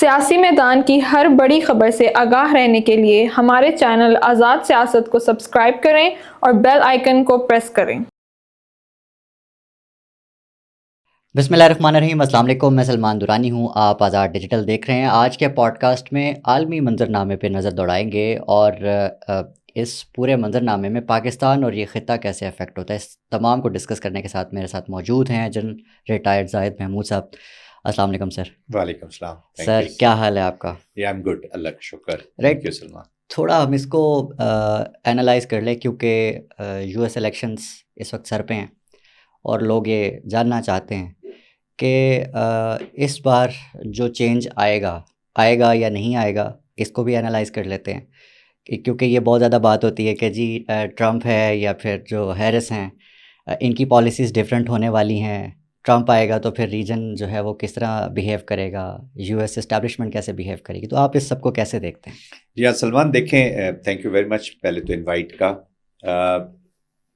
سیاسی میدان کی ہر بڑی خبر سے آگاہ رہنے کے لیے ہمارے چینل آزاد سیاست کو سبسکرائب کریں اور بیل آئیکن کو پریس کریں۔ بسم اللہ الرحمن الرحیم۔ السلام علیکم، میں سلمان دورانی ہوں، آپ آزاد ڈیجیٹل دیکھ رہے ہیں۔ آج کے پوڈ کاسٹ میں عالمی منظرنامے پہ نظر دوڑائیں گے اور اس پورے منظرنامے میں پاکستان اور یہ خطہ کیسے افیکٹ ہوتا ہے، اس تمام کو ڈسکس کرنے کے ساتھ میرے ساتھ موجود ہیں جنرل ریٹائرڈ زاہد محمود صاحب۔ السلام علیکم سر۔ وعلیکم السلام سر، کیا حال ہے آپ کا؟ آئی ایم گڈ، اللہ کا شکر۔ رائٹ، سلمان تھوڑا ہم اس کو اینالائز کر لیں کیونکہ یو ایس الیکشنز اس وقت سر پہ ہیں اور لوگ یہ جاننا چاہتے ہیں کہ اس بار جو چینج آئے گا یا نہیں آئے گا، اس کو بھی اینالائز کر لیتے ہیں کیونکہ یہ بہت زیادہ بات ہوتی ہے کہ جی ٹرمپ ہے یا پھر جو ہیرس ہیں، ان کی پالیسیز ڈیفرنٹ ہونے والی ہیں، ٹرمپ آئے گا تو پھر ریجن جو ہے وہ کس طرح بیہیو کرے گا، یو ایس اسٹیبلشمنٹ کیسے بیہیو کرے گی، تو آپ اس سب کو کیسے دیکھتے ہیں؟ جی ہاں سلمان، دیکھیں، تھینک یو ویری مچ پہلے تو انوائٹ کا۔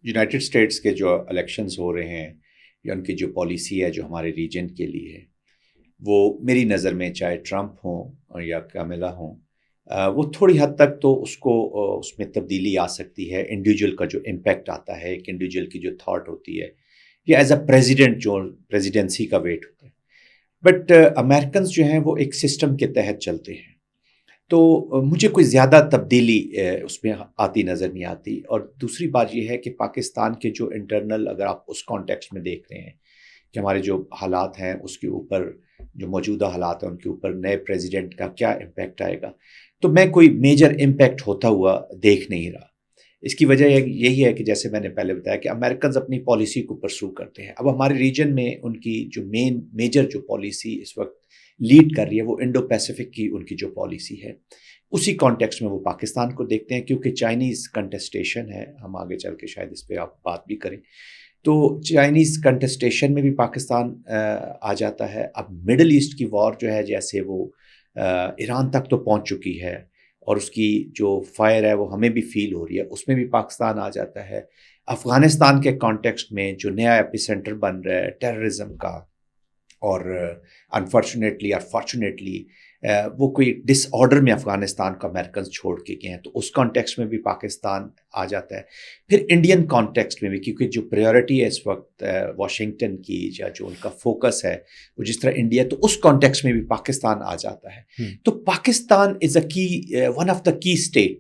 یونائٹڈ اسٹیٹس کے جو الیکشنز ہو رہے ہیں یا ان کی جو پالیسی ہے جو ہمارے ریجن کے لیے ہے، وہ میری نظر میں چاہے ٹرمپ ہوں یا کاملا ہوں، وہ تھوڑی حد تک تو اس میں تبدیلی آ سکتی ہے۔ انڈیویجول کا جو امپیکٹ آتا ہے، ایک انڈیویجول کی جو تھاٹ ہوتی ہے یا ایز اے پریزیڈنٹ جو پریزیڈنسی کا ویٹ ہوتا ہے، بٹ امریکنز جو ہیں وہ ایک سسٹم کے تحت چلتے ہیں، تو مجھے کوئی زیادہ تبدیلی اس میں آتی نظر نہیں آتی۔ اور دوسری بات یہ ہے کہ پاکستان کے جو انٹرنل، اگر آپ اس کانٹیکسٹ میں دیکھ رہے ہیں کہ ہمارے جو حالات ہیں اس کے اوپر، جو موجودہ حالات ہیں ان کے اوپر نئے پریزیڈنٹ کا کیا امپیکٹ آئے گا، تو میں کوئی میجر امپیکٹ ہوتا ہوا دیکھ نہیں رہا۔ اس کی وجہ یہی ہے کہ جیسے میں نے پہلے بتایا کہ امریکنز اپنی پالیسی کو پرسو کرتے ہیں۔ اب ہمارے ریجن میں ان کی جو میجر جو پالیسی اس وقت لیڈ کر رہی ہے وہ انڈو پیسیفک کی ان کی جو پالیسی ہے، اسی کانٹیکسٹ میں وہ پاکستان کو دیکھتے ہیں، کیونکہ چائنیز کنٹسٹیشن ہے۔ ہم آگے چل کے شاید اس پہ آپ بات بھی کریں، تو چائنیز کنٹسٹیشن میں بھی پاکستان آ جاتا ہے۔ اب مڈل ایسٹ کی وار جو ہے جیسے وہ ایران تک تو پہنچ چکی ہے اور اس کی جو فائر ہے وہ ہمیں بھی فیل ہو رہی ہے، اس میں بھی پاکستان آ جاتا ہے۔ افغانستان کے کانٹیکسٹ میں جو نیا ایپی سینٹر بن رہا ہے ٹیررزم کا، اور انفارچونیٹلی اور فارچونیٹلی وہ کوئی ڈس آرڈر میں افغانستان کو امریکنز چھوڑ کے گئے ہیں، تو اس کانٹیکسٹ میں بھی پاکستان آ جاتا ہے۔ پھر انڈین کانٹیکسٹ میں بھی، کیونکہ جو پریورٹی ہے اس وقت واشنگٹن کی یا جو ان کا فوکس ہے وہ جس طرح انڈیا، تو اس کانٹیکسٹ میں بھی پاکستان آ جاتا ہے۔ تو پاکستان از اے کی ون آف دا کی state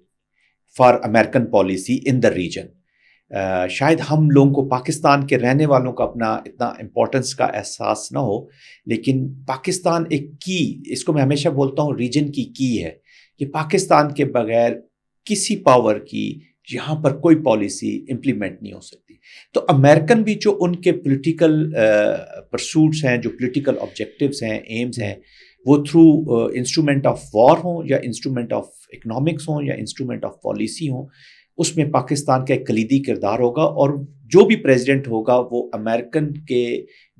for American policy in the region. شاید ہم لوگوں کو، پاکستان کے رہنے والوں کو اپنا اتنا امپورٹنس کا احساس نہ ہو، لیکن پاکستان ایک کی، اس کو میں ہمیشہ بولتا ہوں ریجن کی ہے، کہ پاکستان کے بغیر کسی پاور کی یہاں پر کوئی پالیسی امپلیمنٹ نہیں ہو سکتی۔ تو امریکن بھی جو ان کے پولیٹیکل پرسوٹس ہیں، جو پولیٹیکل آبجیکٹیوز ہیں، ایمز ہیں، وہ تھرو انسٹرومنٹ آف وار ہوں یا انسٹرومنٹ آف اکنامکس ہوں یا انسٹرومنٹ آف پالیسی ہوں، اس میں پاکستان کا ایک کلیدی کردار ہوگا، اور جو بھی پریزیڈنٹ ہوگا وہ امریکن کے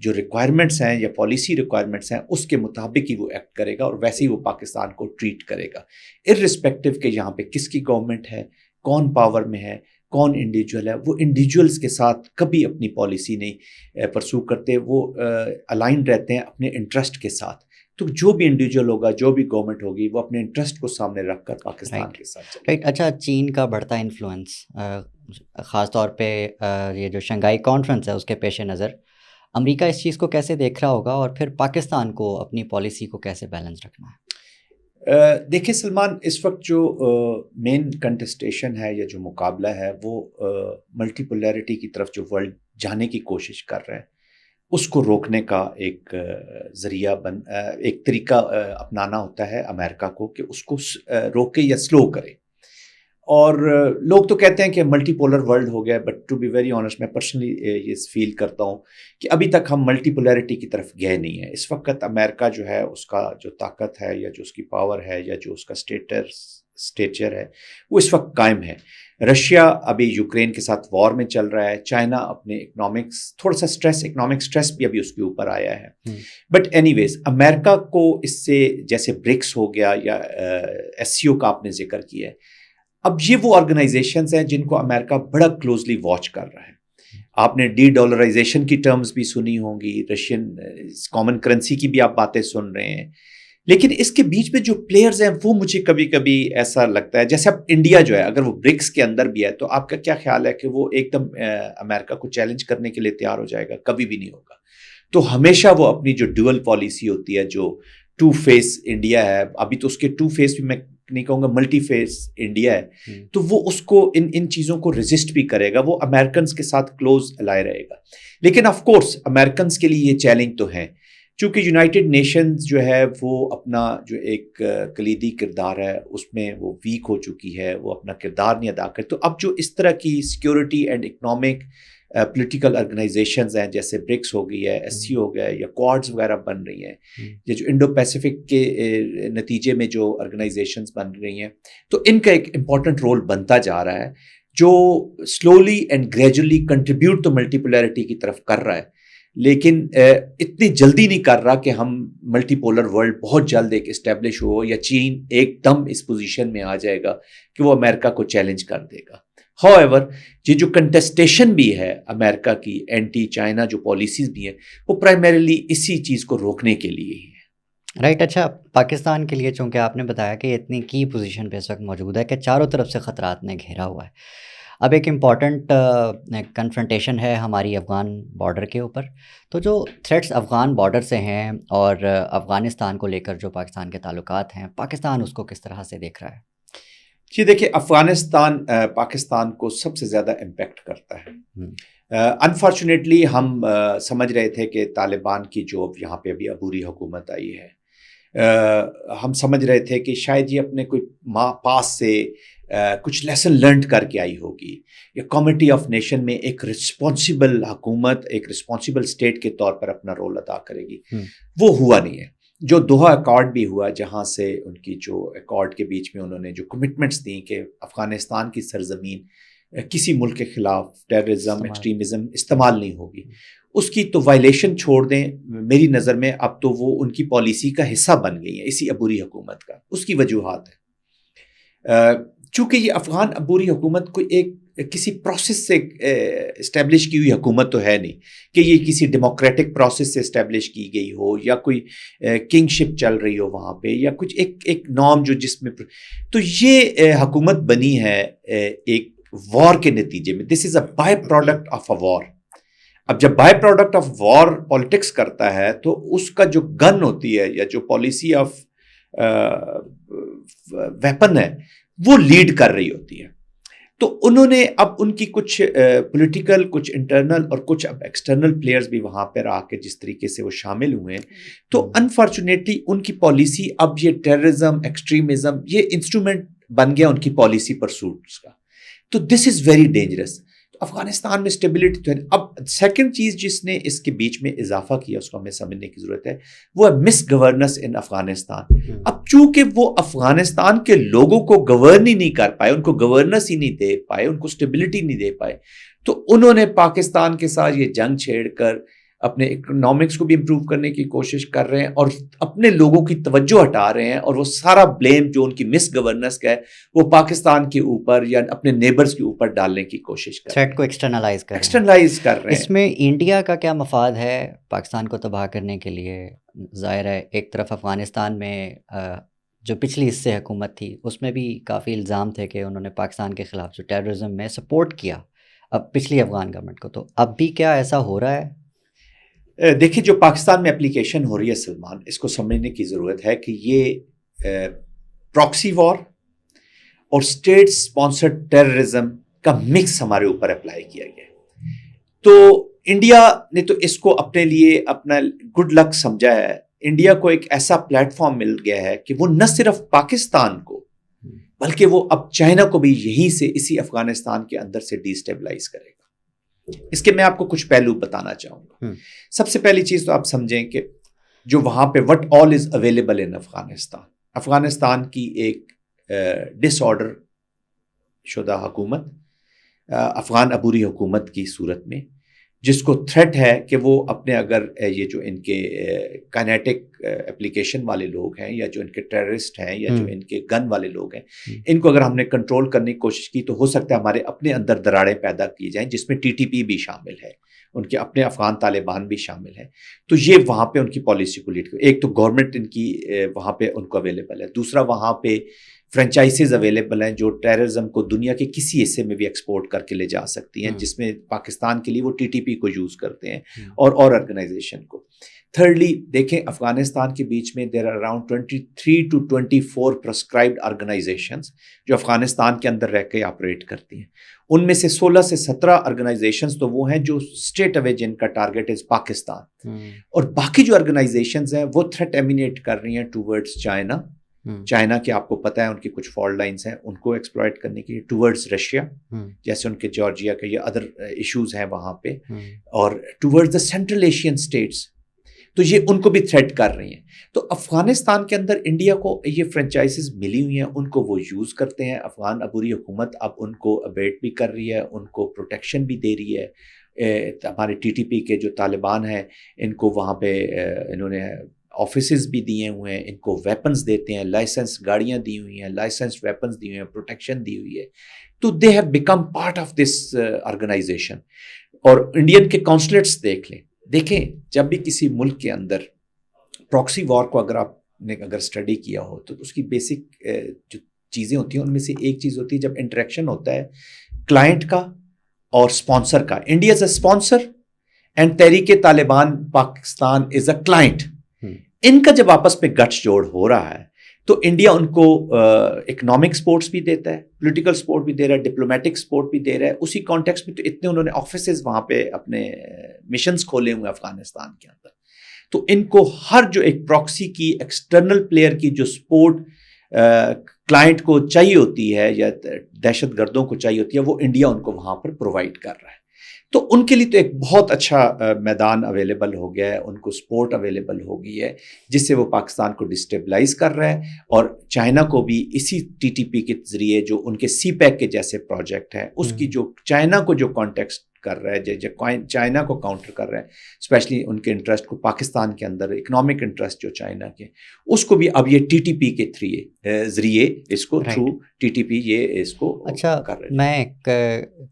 جو ریکوائرمنٹس ہیں یا پالیسی ریکوائرمنٹس ہیں اس کے مطابق ہی وہ ایکٹ کرے گا، اور ویسے ہی وہ پاکستان کو ٹریٹ کرے گا، ارسپیکٹو کہ یہاں پہ کس کی گورنمنٹ ہے، کون پاور میں ہے، کون انڈیویجول ہے۔ وہ انڈیویجولز کے ساتھ کبھی اپنی پالیسی نہیں پرسو کرتے، وہ الائنڈ رہتے ہیں اپنے انٹرسٹ کے ساتھ۔ تو جو بھی انڈیویجول ہوگا، جو بھی گورنمنٹ ہوگی، وہ اپنے انٹرسٹ کو سامنے رکھ کر پاکستان کے ساتھ چلے گی۔ اچھا، چین کا بڑھتا انفلوئنس، خاص طور پہ یہ جو شنگھائی کانفرنس ہے اس کے پیش نظر، امریکہ اس چیز کو کیسے دیکھ رہا ہوگا، اور پھر پاکستان کو اپنی پالیسی کو کیسے بیلنس رکھنا ہے؟ دیکھیں سلمان، اس وقت جو مین کنٹسٹیشن ہے یا جو مقابلہ ہے وہ ملٹی پولیرٹی کی طرف جو ورلڈ جانے کی کوشش کر رہا ہے، اس کو روکنے کا ایک ذریعہ ایک طریقہ اپنانا ہوتا ہے امریکہ کو، کہ اس کو روکے یا سلو کرے۔ اور لوگ تو کہتے ہیں کہ ملٹی پولر ورلڈ ہو گیا، but to be very honest میں پرسنلی یہ فیل کرتا ہوں کہ ابھی تک ہم ملٹی پولیرٹی کی طرف گئے نہیں ہیں۔ اس وقت امریکہ جو ہے، اس کا جو طاقت ہے یا جو اس کی پاور ہے یا جو اس کا اسٹیچر ہے، وہ اس وقت قائم ہے۔ رشیا ابھی یوکرین کے ساتھ وار میں چل رہا ہے، چائنا اپنے اکنامکس تھوڑا سا اکنامک سٹریس بھی ابھی اس کے اوپر آیا ہے، بٹ اینی ویز امریکہ کو اس سے، جیسے برکس ہو گیا یا ایس سی او کا آپ نے ذکر کیا ہے، اب یہ وہ آرگنائزیشنز ہیں جن کو امریکہ بڑا کلوزلی واچ کر رہا ہے۔ آپ نے ڈی ڈالرائزیشن کی ٹرمز بھی سنی ہوں گی، رشین کامن کرنسی کی بھی آپ باتیں سن رہے ہیں، لیکن اس کے بیچ میں جو پلیئرز ہیں وہ مجھے کبھی کبھی ایسا لگتا ہے جیسے اب انڈیا جو ہے اگر وہ برکس کے اندر بھی ہے تو آپ کا کیا خیال ہے کہ وہ ایک دم امریکہ کو چیلنج کرنے کے لیے تیار ہو جائے گا؟ کبھی بھی نہیں ہوگا. تو ہمیشہ وہ اپنی جو ڈوئل پالیسی ہوتی ہے, جو ٹو فیس انڈیا ہے, ابھی تو اس کے ٹو فیس بھی میں نہیں کہوں گا, ملٹی فیس انڈیا ہے, تو وہ اس کو ان چیزوں کو ریزسٹ بھی کرے گا, وہ امریکنز کے ساتھ کلوز الائے رہے گا. لیکن آف کورس امریکنز کے لیے یہ چیلنج تو ہے, چونکہ یونائٹڈ نیشنز جو ہے وہ اپنا جو ایک کلیدی کردار ہے اس میں وہ ویک ہو چکی ہے, وہ اپنا کردار نہیں ادا کرتی. تو اب جو اس طرح کی security and economic political organizations ہیں, جیسے برکس ہو گئی ہے, ایس سی ہو گیا ہے, یا کوارڈز وغیرہ بن رہی ہیں, یا جو انڈو پیسیفک کے نتیجے میں جو آرگنائزیشنز بن رہی ہیں, تو ان کا ایک امپورٹنٹ رول بنتا جا رہا ہے جو سلولی اینڈ گریجولی کنٹریبیوٹ تو ملٹی پولرٹی کی طرف کر رہا ہے, لیکن اتنی جلدی نہیں کر رہا کہ ہم ملٹی پولر ورلڈ بہت جلد ایک اسٹیبلش ہو, یا چین ایک دم اس پوزیشن میں آ جائے گا کہ وہ امریکہ کو چیلنج کر دے گا. ہاؤ ایور یہ جو کنٹسٹیشن بھی ہے امریکہ کی اینٹی چائنا جو پالیسیز بھی ہیں, وہ پرائمریلی اسی چیز کو روکنے کے لیے ہی ہے. رائٹ. اچھا, پاکستان کے لیے چونکہ آپ نے بتایا کہ اتنی کی پوزیشن پہ اس وقت موجود ہے کہ چاروں طرف سے خطرات نے گھیرا ہوا ہے. اب ایک امپورٹنٹ کنفرنٹیشن ہے ہماری افغان بارڈر کے اوپر. تو جو تھریٹس افغان بارڈر سے ہیں اور افغانستان کو لے کر جو پاکستان کے تعلقات ہیں, پاکستان اس کو کس طرح سے دیکھ رہا ہے؟ جی دیکھیں, افغانستان پاکستان کو سب سے زیادہ امپیکٹ کرتا ہے. انفارچونیٹلی ہم سمجھ رہے تھے کہ طالبان کی جو یہاں پہ ابھی عبوری حکومت آئی ہے, ہم سمجھ رہے تھے کہ شاید یہ اپنے کوئی پاس سے کچھ لیسن لرنڈ کر کے آئی ہوگی, یا کمیٹی آف نیشن میں ایک رسپانسیبل حکومت, ایک رسپانسیبل اسٹیٹ کے طور پر اپنا رول ادا کرے گی. وہ ہوا نہیں ہے. جو دوحہ ایکارڈ بھی ہوا, جہاں سے ان کی جو ایکارڈ کے بیچ میں انہوں نے جو کمٹمنٹس دیں کہ افغانستان کی سرزمین کسی ملک کے خلاف ٹیررزم, ایکسٹریمزم استعمال نہیں ہوگی, اس کی تو وائلیشن چھوڑ دیں. میری نظر میں اب تو وہ ان کی پالیسی کا حصہ بن گئی ہیں اسی عبوری حکومت کا. اس کی وجوہات ہیں, چونکہ یہ افغان عبوری حکومت کوئی ایک کسی پروسیس سے اسٹیبلش کی ہوئی حکومت تو ہے نہیں کہ یہ کسی ڈیموکریٹک پروسیس سے اسٹیبلش کی گئی ہو, یا کوئی کنگ شپ چل رہی ہو وہاں پہ, یا کچھ ایک نام جو جس میں. تو یہ حکومت بنی ہے ایک وار کے نتیجے میں. This is a by product of a war. اب جب by product of war politics کرتا ہے تو اس کا جو گن ہوتی ہے, یا جو پالیسی آف ویپن ہے, وہ لیڈ کر رہی ہوتی ہے. تو انہوں نے اب ان کی کچھ پولیٹیکل, کچھ انٹرنل اور کچھ اب ایکسٹرنل پلیئرز بھی وہاں پر آ کے جس طریقے سے وہ شامل ہوئے ہیں, تو انفارچونیٹلی ان کی پالیسی اب یہ ٹیررزم, ایکسٹریمزم, یہ انسٹرومنٹ بن گیا ان کی پالیسی پرسوٹس کا. تو دس از ویری ڈینجرس. افغانستان میں اسٹیبلٹی تو ہے. اب سیکنڈ چیز جس نے اس کے بیچ میں اضافہ کیا, اس کو ہمیں سمجھنے کی ضرورت ہے, وہ ہے مس گورننس ان افغانستان. اب چونکہ وہ افغانستان کے لوگوں کو گورن ہی نہیں کر پائے, ان کو گورننس ہی نہیں دے پائے, ان کو اسٹیبلٹی نہیں دے پائے, تو انہوں نے پاکستان کے ساتھ یہ جنگ چھیڑ کر اپنے اکنامکس کو بھی امپروو کرنے کی کوشش کر رہے ہیں, اور اپنے لوگوں کی توجہ ہٹا رہے ہیں, اور وہ سارا بلیم جو ان کی مس گورننس کا ہے وہ پاکستان کے اوپر یا اپنے نیبرز کے اوپر ڈالنے کی کوشش کر رہے ہیں, تھریٹ کو ایکسٹرنلائز کر رہے ہیں. اس میں انڈیا کا کیا مفاد ہے پاکستان کو تباہ کرنے کے لیے؟ ظاہر ہے ایک طرف افغانستان میں جو پچھلی اس سے حکومت تھی اس میں بھی کافی الزام تھے کہ انہوں نے پاکستان کے خلاف جو ٹیررزم میں سپورٹ کیا اب پچھلی افغان گورنمنٹ کو, تو اب بھی کیا ایسا ہو رہا ہے؟ دیکھیں, جو پاکستان میں اپلیکیشن ہو رہی ہے سلمان, اس کو سمجھنے کی ضرورت ہے کہ یہ پراکسی وار اور اسٹیٹ اسپانسرڈ ٹیررزم کا مکس ہمارے اوپر اپلائی کیا گیا. تو انڈیا نے تو اس کو اپنے لیے اپنا گڈ لک سمجھا ہے. انڈیا کو ایک ایسا پلیٹ فارم مل گیا ہے کہ وہ نہ صرف پاکستان کو بلکہ وہ اب چائنا کو بھی یہیں سے اسی افغانستان کے اندر سے ڈی اسٹیبلائز کرے گا. اس کے میں آپ کو کچھ پہلو بتانا چاہوں گا. سب سے پہلی چیز تو آپ سمجھیں کہ جو وہاں پہ what all is available in Afghanistan کی ایک ڈس آرڈر شدہ حکومت, افغان عبوری حکومت کی صورت میں, جس کو تھریٹ ہے کہ وہ اپنے اگر یہ جو ان کے کائنیٹک اپلیکیشن والے لوگ ہیں یا جو ان کے ٹیررسٹ ہیں یا جو ان کے گن والے لوگ ہیں، ان کو اگر ہم نے کنٹرول کرنے کی کوشش کی تو ہو سکتا ہے ہمارے اپنے اندر دراڑیں پیدا کی جائیں، جس میں TTP بھی شامل ہے، ان کے اپنے افغان طالبان بھی شامل ہیں. تو یہ وہاں پہ ان کی پالیسی کو لیڈ ایک تو گورنمنٹ ان کی وہاں پہ ان کو اویلیبل ہے، دوسرا وہاں پہ فرنچائزز اویلیبل ہیں جو ٹیررزم کو دنیا کے کسی حصے میں بھی ایکسپورٹ کر کے لے جا سکتی ہیں، جس میں پاکستان کے لیے وہ TTP کو یوز کرتے ہیں اور آرگنائزیشن کو. تھرڈلی دیکھیں افغانستان کے بیچ میں there are around 23 to 24 proscribed organizations جو افغانستان کے اندر رہ کے آپریٹ کرتی ہیں. ان میں سے 16 سے 17 آرگنائزیشنز تو وہ ہیں جو اسٹریٹ اوے جن کا ٹارگیٹ از پاکستان، اور باقی جو آرگنائزیشنز ہیں وہ تھریٹ ایمینیٹ کر رہی ہیں ٹوورڈز چائنا. چائنا کے آپ کو پتہ ہے ان کی کچھ فالٹ لائنز ہیں، ان کو ایکسپلائٹ کرنے کے لیے ٹوورڈز رشیا، جیسے ان کے جارجیا کے یا ادر ایشوز ہیں وہاں پہ، اور towards the central Asian states. تو یہ ان کو بھی تھریٹ کر رہی ہیں. تو افغانستان کے اندر انڈیا کو یہ فرنچائزز ملی ہوئی ہیں، ان کو وہ یوز کرتے ہیں. افغان عبوری حکومت اب ان کو ابیٹ بھی کر رہی ہے، ان کو پروٹیکشن بھی دے رہی ہے. ہمارے TTP کے جو طالبان ہیں ان کو وہاں پہ انہوں نے آفیسز بھی دیے ہوئے ہیں، ان کو ویپنز دیتے ہیں، لائسنس گاڑیاں دی ہوئی ہیں، لائسنس ویپنز دی ہوئی ہیں، پروٹیکشن دی ہوئی ہے. تو they have become part of this organization. اور انڈین کے کونسلیٹس دیکھیں جب بھی کسی ملک کے اندر پراکسی وار کو اگر آپ نے اسٹڈی کیا ہو تو اس کی بیسک جو چیزیں ہوتی ہیں ان میں سے ایک چیز ہوتی ہے جب انٹریکشن ہوتا ہے کلائنٹ کا اور اسپانسر کا. India is a sponsor and تحریک طالبان پاکستان از اے کلائنٹ. ان کا جب آپس میں گٹھ جوڑ ہو رہا ہے تو انڈیا ان کو اکنامک سپورٹس بھی دیتا ہے، پولیٹیکل سپورٹ بھی دے رہا ہے، ڈپلومیٹک سپورٹ بھی دے رہا ہے. اسی کانٹیکسٹ میں تو اتنے انہوں نے آفیسز وہاں پہ اپنے مشنز کھولے ہوئے افغانستان کے اندر. تو ان کو ہر جو ایک پراکسی کی ایکسٹرنل پلیئر کی جو سپورٹ کلائنٹ کو چاہیے ہوتی ہے یا دہشت گردوں کو چاہیے ہوتی ہے وہ انڈیا ان کو وہاں پر پرووائڈ کر رہا ہے. تو ان کے لیے تو ایک بہت اچھا میدان اویلیبل ہو گیا ہے، ان کو سپورٹ اویلیبل ہو گئی ہے جس سے وہ پاکستان کو ڈسٹیبلائز کر رہا ہے. اور چائنا کو بھی اسی TTP کے ذریعے جو ان کے CPEC کے جیسے پروجیکٹ ہے اس کی جو چائنا کو جو کانٹیکسٹ کر رہا ہے، چائنا کو کاؤنٹر کر رہا ہے، اسپیشلی ان کے انٹرسٹ کو پاکستان کے اندر اکنامک انٹرسٹ جو چائنا کے اس کو بھی اب یہ TTP کے ذریعے اس کو تھرو TTP یہ اس کو اچھا کر رہے ہیں. میں ایک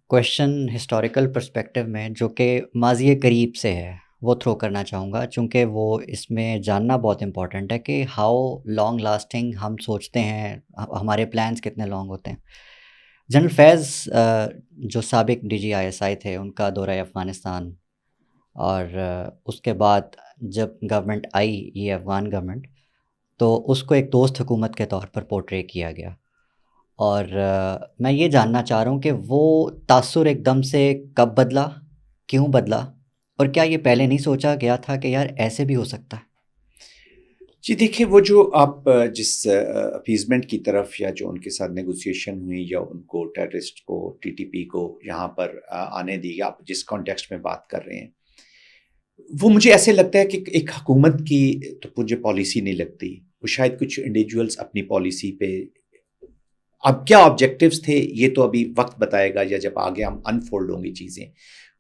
کویشچن ہسٹوریکل پرسپیکٹو میں جو کہ ماضی قریب سے ہے وہ تھرو کرنا چاہوں گا، چونکہ وہ اس میں جاننا بہت امپورٹنٹ ہے کہ ہاؤ لانگ لاسٹنگ ہم سوچتے ہیں، ہمارے پلانس کتنے لانگ ہوتے ہیں. جنرل فیض جو سابق DGISI تھے ان کا دورہ افغانستان، اور اس کے بعد جب گورنمنٹ آئی یہ افغان گورنمنٹ تو اس کو ایک دوست حکومت کے طور پر پورٹرے کیا گیا. اور میں یہ جاننا چاہ رہا ہوں کہ وہ تاثر ایک دم سے کب بدلا، کیوں بدلا، اور کیا یہ پہلے نہیں سوچا گیا تھا کہ یار ایسے بھی ہو سکتا ہے؟ جی دیکھیں، وہ جو آپ جس اپیزمنٹ کی طرف یا جو ان کے ساتھ نیگوسیشن ہوئی یا ان کو ٹیررسٹ کو TTP کو یہاں پر آنے دی، آپ جس کانٹیکسٹ میں بات کر رہے ہیں وہ مجھے ایسے لگتا ہے کہ ایک حکومت کی تو مجھے پالیسی نہیں لگتی، وہ شاید کچھ انڈیویجولز اپنی پالیسی پہ اب کیا آبجیکٹیوز تھے یہ تو ابھی وقت بتائے گا یا جب آگے ہم انفولڈ ہوں گی چیزیں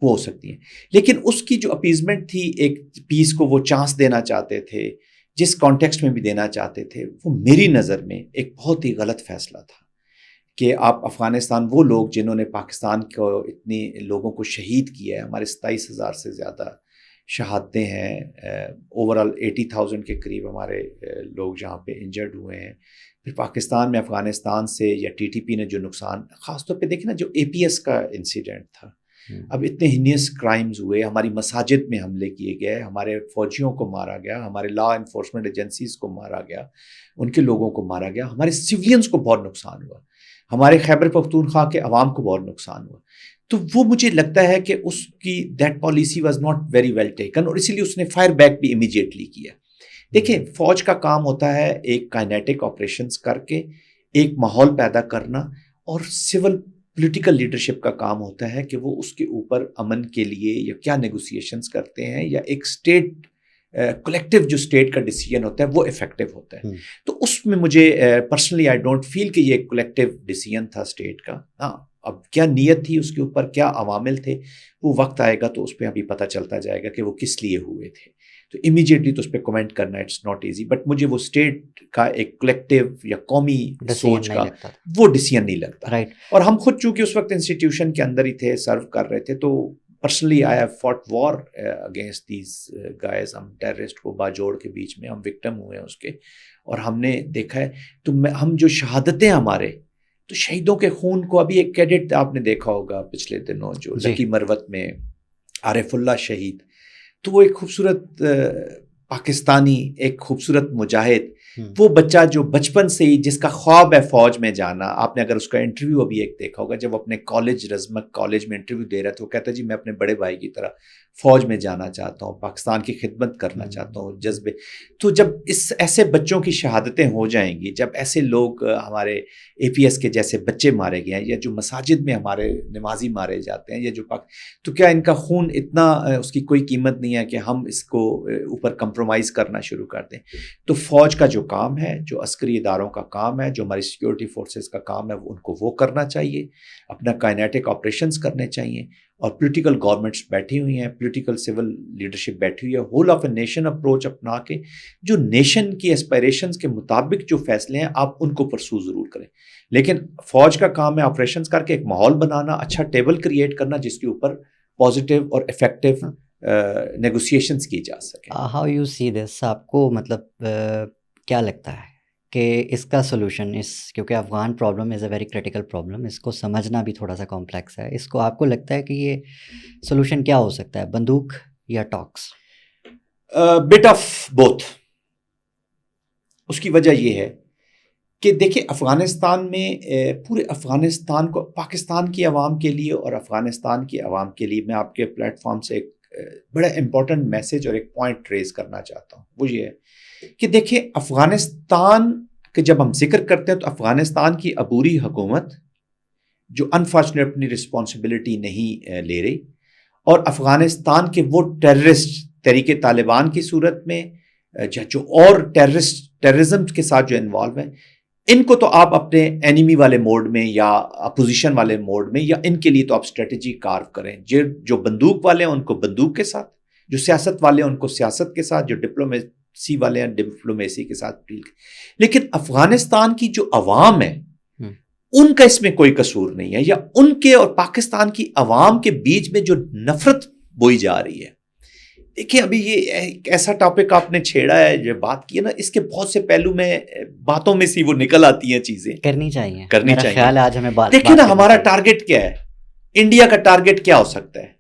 وہ ہو سکتی ہیں. لیکن اس کی جو اپیزمنٹ تھی، ایک پیس کو وہ چانس دینا چاہتے تھے جس کانٹیکسٹ میں بھی دینا چاہتے تھے، وہ میری نظر میں ایک بہت ہی غلط فیصلہ تھا کہ آپ افغانستان وہ لوگ جنہوں نے پاکستان کو اتنی لوگوں کو شہید کیا ہے، ہمارے 27,000 سے زیادہ شہادتیں ہیں، اوورال 80,000 کے قریب ہمارے لوگ جہاں پہ انجرڈ ہوئے ہیں. پھر پاکستان میں افغانستان سے یا TTP نے جو نقصان، خاص طور پہ دیکھیں نا جو APS کا انسیڈنٹ تھا، اب اتنے ہینیس کرائمز ہوئے، ہماری مساجد میں حملے کیے گئے، ہمارے فوجیوں کو مارا گیا، ہمارے لا انفورسمنٹ ایجنسیز کو مارا گیا، ان کے لوگوں کو مارا گیا، ہمارے سیولینز کو بہت نقصان ہوا، ہمارے خیبر پختونخوا کے عوام کو بہت نقصان ہوا. تو وہ مجھے لگتا ہے کہ اس کی that policy was not very well taken, اور اسی لیے اس نے فائر بیک بھی امیجیٹلی کیا. دیکھیں فوج کا کام ہوتا ہے ایک کائنیٹک آپریشنز کر کے ایک ماحول پیدا کرنا، اور سول پولیٹیکل لیڈرشپ کا کام ہوتا ہے کہ وہ اس کے اوپر امن کے لیے یا کیا نیگوسیشنز کرتے ہیں، یا ایک اسٹیٹ کولیکٹیو جو اسٹیٹ کا ڈیسیجن ہوتا ہے وہ افیکٹو ہوتا ہے. تو اس میں مجھے پرسنلی آئی ڈونٹ فیل کہ یہ ایک کولیکٹیو ڈیسیجن تھا اسٹیٹ کا. ہاں اب کیا نیت تھی اس کے اوپر، کیا عوامل تھے، وہ وقت آئے گا تو اس پہ ابھی پتہ چلتا جائے گا کہ وہ کس لیے ہوئے تھے. تو امیجیٹلی تو اس پہ کمنٹ کرنا اٹس ناٹ ایزی. بٹ مجھے وہ اسٹیٹ کا ایک کلیکٹیو یا قومی سوچ کا وہ ڈیسیژن نہیں لگتا. اور ہم خود چونکہ اس وقت انسٹیٹیوشن کے اندر ہی تھے, سرو کر رہے تھے, تو personally I have fought war against these guys. ہم ٹیررسٹ کو باجوڑ کے بیچ میں ہم وکٹم ہوئے ہیں اس کے, اور ہم نے دیکھا ہے. تو ہم جو شہادتیں ہمارے, تو شہیدوں کے خون کو, ابھی ایک کیڈٹ آپ نے دیکھا ہوگا پچھلے دنوں جو لکی مروت میں عارف اللہ شہید, تو وہ ایک خوبصورت پاکستانی, ایک خوبصورت مجاہد, وہ بچہ جو بچپن سے ہی جس کا خواب ہے فوج میں جانا. آپ نے اگر اس کا انٹرویو ابھی ایک دیکھا ہوگا, جب اپنے کالج رزمک کالج میں انٹرویو دے رہا تھا, وہ کہتا ہے جی میں اپنے بڑے بھائی کی طرح فوج میں جانا چاہتا ہوں, پاکستان کی خدمت کرنا چاہتا ہوں, جذبے. تو جب ایسے بچوں کی شہادتیں ہو جائیں گی, جب ایسے لوگ ہمارے اے پی ایس کے جیسے بچے مارے گئے ہیں, یا جو مساجد میں ہمارے نمازی مارے جاتے ہیں, یا جو تو کیا ان کا خون اتنا, اس کی کوئی قیمت نہیں ہے کہ ہم اس کو اوپر کمپرومائز کرنا شروع کر دیں. تو فوج کا جو کام ہے, جو عسکری اداروں کا کام ہے, جو ہماری سیکورٹی فورسز کا کام ہے, ان کو وہ کرنا چاہیے, اپنا کائنیٹک آپریشنز کرنے چاہیے. اور پولیٹیکل گورنمنٹس بیٹھی ہوئی ہیں, پولیٹیکل سول لیڈرشپ بیٹھی ہوئی ہے, whole of a nation approach اپنا کے جو نیشن کی اسپائریشنز کے مطابق جو فیصلے ہیں آپ ان کو پرسو ضرور کریں. لیکن فوج کا کام ہے آپریشنز کر کے ایک ماحول بنانا, اچھا ٹیبل کریٹ کرنا جس کے اوپر پازیٹیو اور افیکٹو نیگوسیشنز کی جا سکے. ہاؤ یو سی دس, آپ کو مطلب کیا لگتا ہے کہ اس کا سولوشن, کیونکہ Afghan problem is a very critical problem, اس کو سمجھنا بھی تھوڑا سا کمپلیکس ہے, اس کو آپ کو لگتا ہے کہ یہ سولوشن کیا ہو سکتا ہے, بندوق یا ٹاکس؟ But of both. اس کی وجہ یہ ہے کہ دیکھیں افغانستان میں, پورے افغانستان کو, پاکستان کی عوام کے لیے اور افغانستان کی عوام کے لیے میں آپ کے پلیٹ فارم سے ایک بڑا امپورٹنٹ میسج اور ایک پوائنٹ ریز کرنا چاہتا ہوں. وہ یہ ہے کہ دیکھیں افغانستان کے جب ہم ذکر کرتے ہیں تو افغانستان کی عبوری حکومت جو انفارچونیٹ اپنی رسپانسبلٹی نہیں لے رہی, اور افغانستان کے وہ ٹیررسٹ تحریک طالبان کی صورت میں جو اور ٹیررزم کے ساتھ جو انوالو ہیں, ان کو تو آپ اپنے اینیمی والے موڈ میں یا اپوزیشن والے موڈ میں, یا ان کے لیے تو آپ اسٹریٹجی کارو کریں. جو بندوق والے ہیں ان کو بندوق کے ساتھ, جو سیاست والے ہیں ان کو سیاست کے ساتھ, جو ڈپلومیسی والے ہیں ڈپلومیسی کے ساتھ. لیکن افغانستان کی جو عوام ہے ان کا اس میں کوئی قصور نہیں ہے, یا ان کے اور پاکستان کی عوام کے بیچ میں جو نفرت بوئی جا رہی ہے. دیکھیں ابھی یہ ایک ایسا ٹاپک آپ نے چھیڑا ہے, جو بات کی ہے نا, اس کے بہت سے پہلو میں باتوں میں سی وہ نکل آتی ہیں چیزیں. کرنی چاہیے. خیال ہے آج ہمیں بات. دیکھیں نا ہمارا ٹارگٹ کیا ہے, انڈیا کا ٹارگٹ کیا ہو سکتا ہے؟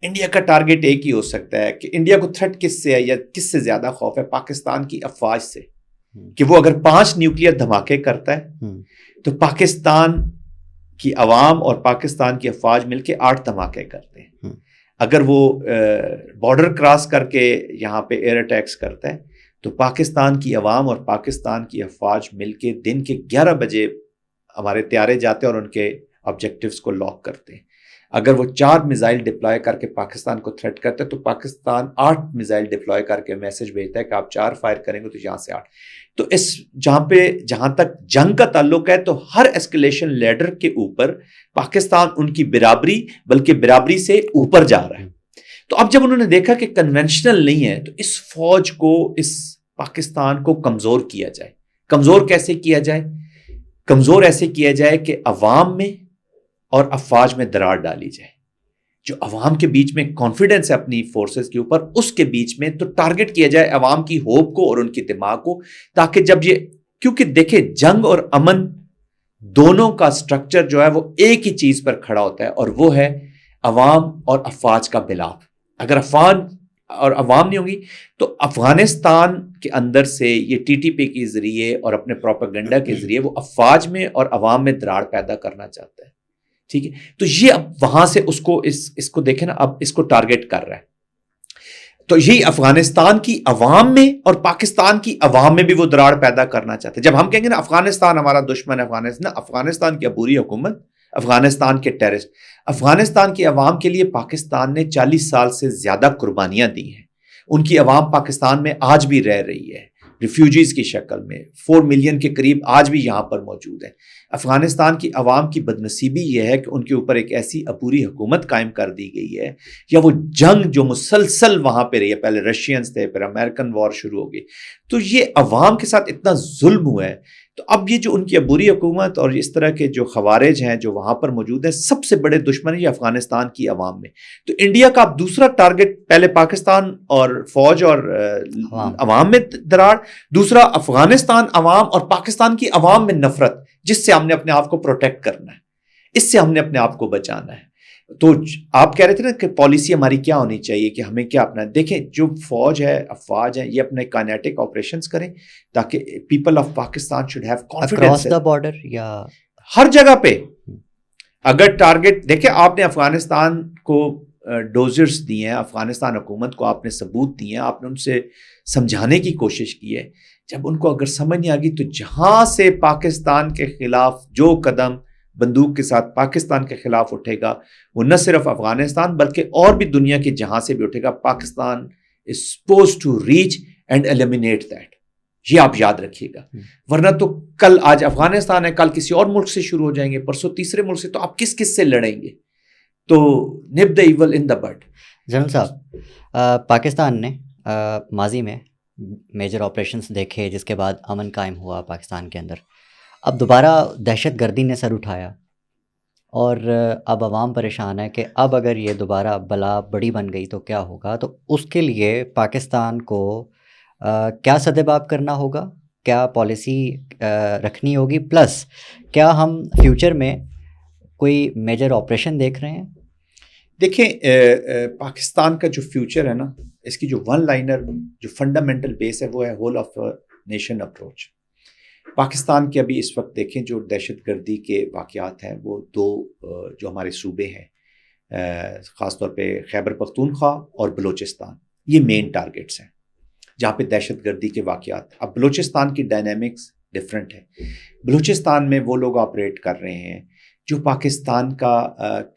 انڈیا کا ٹارگٹ ایک ہی ہو سکتا ہے کہ انڈیا کو تھریٹ کس سے ہے, یا کس سے زیادہ خوف ہے؟ پاکستان کی افواج سے, کہ وہ اگر 5 نیوکلیئر دھماکے کرتا ہے تو پاکستان کی عوام اور پاکستان کی افواج مل کے 8 دھماکے کرتے ہیں. اگر وہ بارڈر کراس کر کے یہاں پہ ایئر اٹیکس کرتا ہے تو پاکستان کی عوام اور پاکستان کی افواج مل کے دن کے 11 بجے ہمارے طیارے جاتے ہیں اور ان کے آبجیکٹیوز کو لاک کرتے ہیں. اگر وہ 4 میزائل ڈپلوائے کر کے پاکستان کو تھریٹ کرتا ہے تو پاکستان 8 میزائل ڈپلوائے کر کے میسج بھیجتا ہے کہ آپ 4 فائر کریں گے تو یہاں سے 8. تو جہاں تک جنگ کا تعلق ہے تو ہر ایسکلیشن لیڈر کے اوپر پاکستان ان کی برابری, بلکہ برابری سے اوپر جا رہا ہے. تو اب جب انہوں نے دیکھا کہ کنونشنل نہیں ہے تو اس فوج کو, اس پاکستان کو کمزور کیا جائے. کمزور کیسے کیا جائے؟ کمزور ایسے کیا جائے کہ عوام میں اور افواج میں دراڑ ڈالی جائے. جو عوام کے بیچ میں کانفیڈنس ہے اپنی فورسز کے اوپر, اس کے بیچ میں تو ٹارگٹ کیا جائے عوام کی ہوپ کو اور ان کی دماغ کو, تاکہ جب یہ, کیونکہ دیکھیں جنگ اور امن دونوں کا سٹرکچر جو ہے وہ ایک ہی چیز پر کھڑا ہوتا ہے, اور وہ ہے عوام اور افواج کا ملاپ. اگر افواج اور عوام نہیں ہوں گی تو افغانستان کے اندر سے یہ ٹی ٹی پی کے ذریعے اور اپنے پروپیگنڈا کے ذریعے وہ افواج میں اور عوام میں دراڑ پیدا کرنا چاہتا ہے. ٹھیک ہے, تو یہ اب وہاں سے اس کو دیکھیں نا, اب اس کو ٹارگٹ کر رہا ہے. تو یہی افغانستان کی عوام میں اور پاکستان کی عوام میں بھی وہ دراڑ پیدا کرنا چاہتے ہیں. جب ہم کہیں گے نا افغانستان ہمارا دشمن ہے, افغانستان کی عبوری حکومت, افغانستان کے ٹیررسٹ, افغانستان کی عوام کے لیے پاکستان نے 40 سال سے زیادہ قربانیاں دی ہیں. ان کی عوام پاکستان میں آج بھی رہ رہی ہے. ریفیوجیز کی شکل میں 4 ملین کے قریب آج بھی یہاں پر موجود ہیں. افغانستان کی عوام کی بدنصیبی یہ ہے کہ ان کے اوپر ایک ایسی عبوری حکومت قائم کر دی گئی ہے, یا وہ جنگ جو مسلسل وہاں پہ رہی ہے, پہلے رشینز تھے, پھر امریکن وار شروع ہو گئی, تو یہ عوام کے ساتھ اتنا ظلم ہوا ہے. تو اب یہ جو ان کی عبوری حکومت اور اس طرح کے جو خوارج ہیں جو وہاں پر موجود ہیں, سب سے بڑے دشمن ہیں یہ افغانستان کی عوام میں. تو انڈیا کا اب دوسرا ٹارگٹ, پہلے پاکستان اور فوج اور عوام میں دراڑ, دوسرا افغانستان عوام اور پاکستان کی عوام میں نفرت, جس سے ہم نے اپنے آپ کو پروٹیکٹ کرنا ہے, اس سے ہم نے اپنے آپ کو بچانا ہے. تو آپ کہہ رہے تھے نا کہ پالیسی ہماری کیا ہونی چاہیے, کہ ہمیں کیا اپنا, دیکھیں جو فوج ہے, افواج ہیں, یہ اپنے کائنیٹک آپریشنز کریں تاکہ people of Pakistan should have confidence across the border یا ہر جگہ پہ. اگر ٹارگٹ دیکھیں, آپ نے افغانستان کو ڈوزرز دیے ہیں, افغانستان حکومت کو آپ نے ثبوت دیے ہیں, آپ نے ان سے سمجھانے کی کوشش کی ہے. جب ان کو اگر سمجھ نہیں آ گئی تو جہاں سے پاکستان کے خلاف جو قدم بندوق کے ساتھ پاکستان کے خلاف اٹھے گا, وہ نہ صرف افغانستان بلکہ اور بھی دنیا کے جہاں سے بھی اٹھے گا, Pakistan is supposed to reach and eliminate that. یہ آپ یاد رکھیے گا, ورنہ تو کل آج افغانستان ہے, کل کسی اور ملک سے شروع ہو جائیں گے, پرسوں تیسرے ملک سے, تو آپ کس کس سے لڑیں گے؟ تو نپ دا ایول ان دا بڈ. جنرل صاحب, پاکستان نے ماضی میں میجر آپریشنز دیکھے, جس کے بعد امن قائم ہوا پاکستان کے اندر. اب دوبارہ دہشت گردی نے سر اٹھایا اور اب عوام پریشان ہے کہ اب اگر یہ دوبارہ بلا بڑی بن گئی تو کیا ہوگا. تو اس کے لیے پاکستان کو کیا سدباب کرنا ہوگا, کیا پالیسی رکھنی ہوگی, پلس کیا ہم فیوچر میں کوئی میجر آپریشن دیکھ رہے ہیں؟ دیکھیں, پاکستان کا جو فیوچر ہے نا, اس کی جو ون لائنر جو فنڈامنٹل بیس ہے وہ ہے whole of nation approach. Pakistan کے ابھی اس وقت دیکھیں جو دہشت گردی کے واقعات ہیں, وہ دو جو ہمارے صوبے ہیں, خاص طور پہ خیبر پختونخوا اور بلوچستان, یہ مین ٹارگٹس ہیں جہاں پہ دہشت گردی کے واقعات. اب بلوچستان کی ڈائنامکس ڈفرینٹ ہے. بلوچستان میں وہ لوگ آپریٹ کر رہے ہیں جو پاکستان کا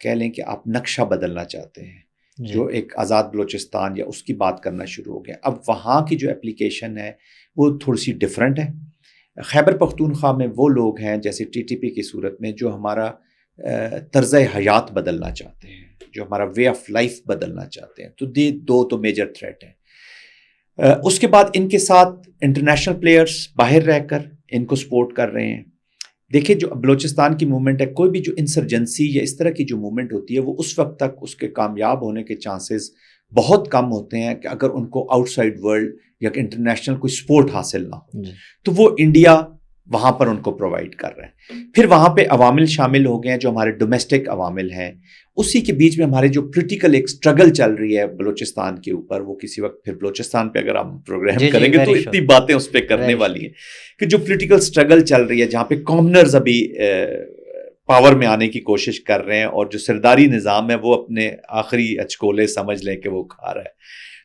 کہہ لیں کہ آپ نقشہ بدلنا چاہتے ہیں, جو ایک آزاد بلوچستان یا اس کی بات کرنا شروع ہو گیا. اب وہاں کی جو اپلیکیشن ہے وہ تھوڑی سی ڈفرینٹ ہے. خیبر پختونخوا میں وہ لوگ ہیں جیسے ٹی ٹی پی کی صورت میں جو ہمارا طرز حیات بدلنا چاہتے ہیں, جو ہمارا وے آف لائف بدلنا چاہتے ہیں. تو یہ دو تو میجر تھریٹ ہیں. اس کے بعد ان کے ساتھ انٹرنیشنل پلیئرز باہر رہ کر ان کو سپورٹ کر رہے ہیں. دیکھیں جو بلوچستان کی موومنٹ ہے, کوئی بھی جو انسرجنسی یا اس طرح کی جو موومنٹ ہوتی ہے, وہ اس وقت تک اس کے کامیاب ہونے کے چانسز بہت کم ہوتے ہیں کہ اگر ان کو آؤٹ سائڈ ورلڈ یا انٹرنیشنل کوئی سپورٹ حاصل نہ ہو. تو وہ انڈیا وہاں پر ان کو پرووائڈ کر رہے ہیں. پھر وہاں پہ عوامل شامل ہو گئے ہیں جو ہمارے ڈومیسٹک عوامل ہیں. اسی کے بیچ میں ہمارے جو پولیٹیکل ایک سٹرگل چل رہی ہے بلوچستان کے اوپر, وہ کسی وقت پھر بلوچستان پہ اگر ہم پروگرام کریں گے تو اتنی باتیں اس پہ کرنے والی ہیں کہ جو پولیٹیکل سٹرگل چل رہی ہے جہاں پہ کامنرز ابھی پاور میں آنے کی کوشش کر رہے ہیں, اور جو سرداری نظام ہے وہ اپنے آخری اچکولے سمجھ لیں کہ وہ کھا رہا ہے.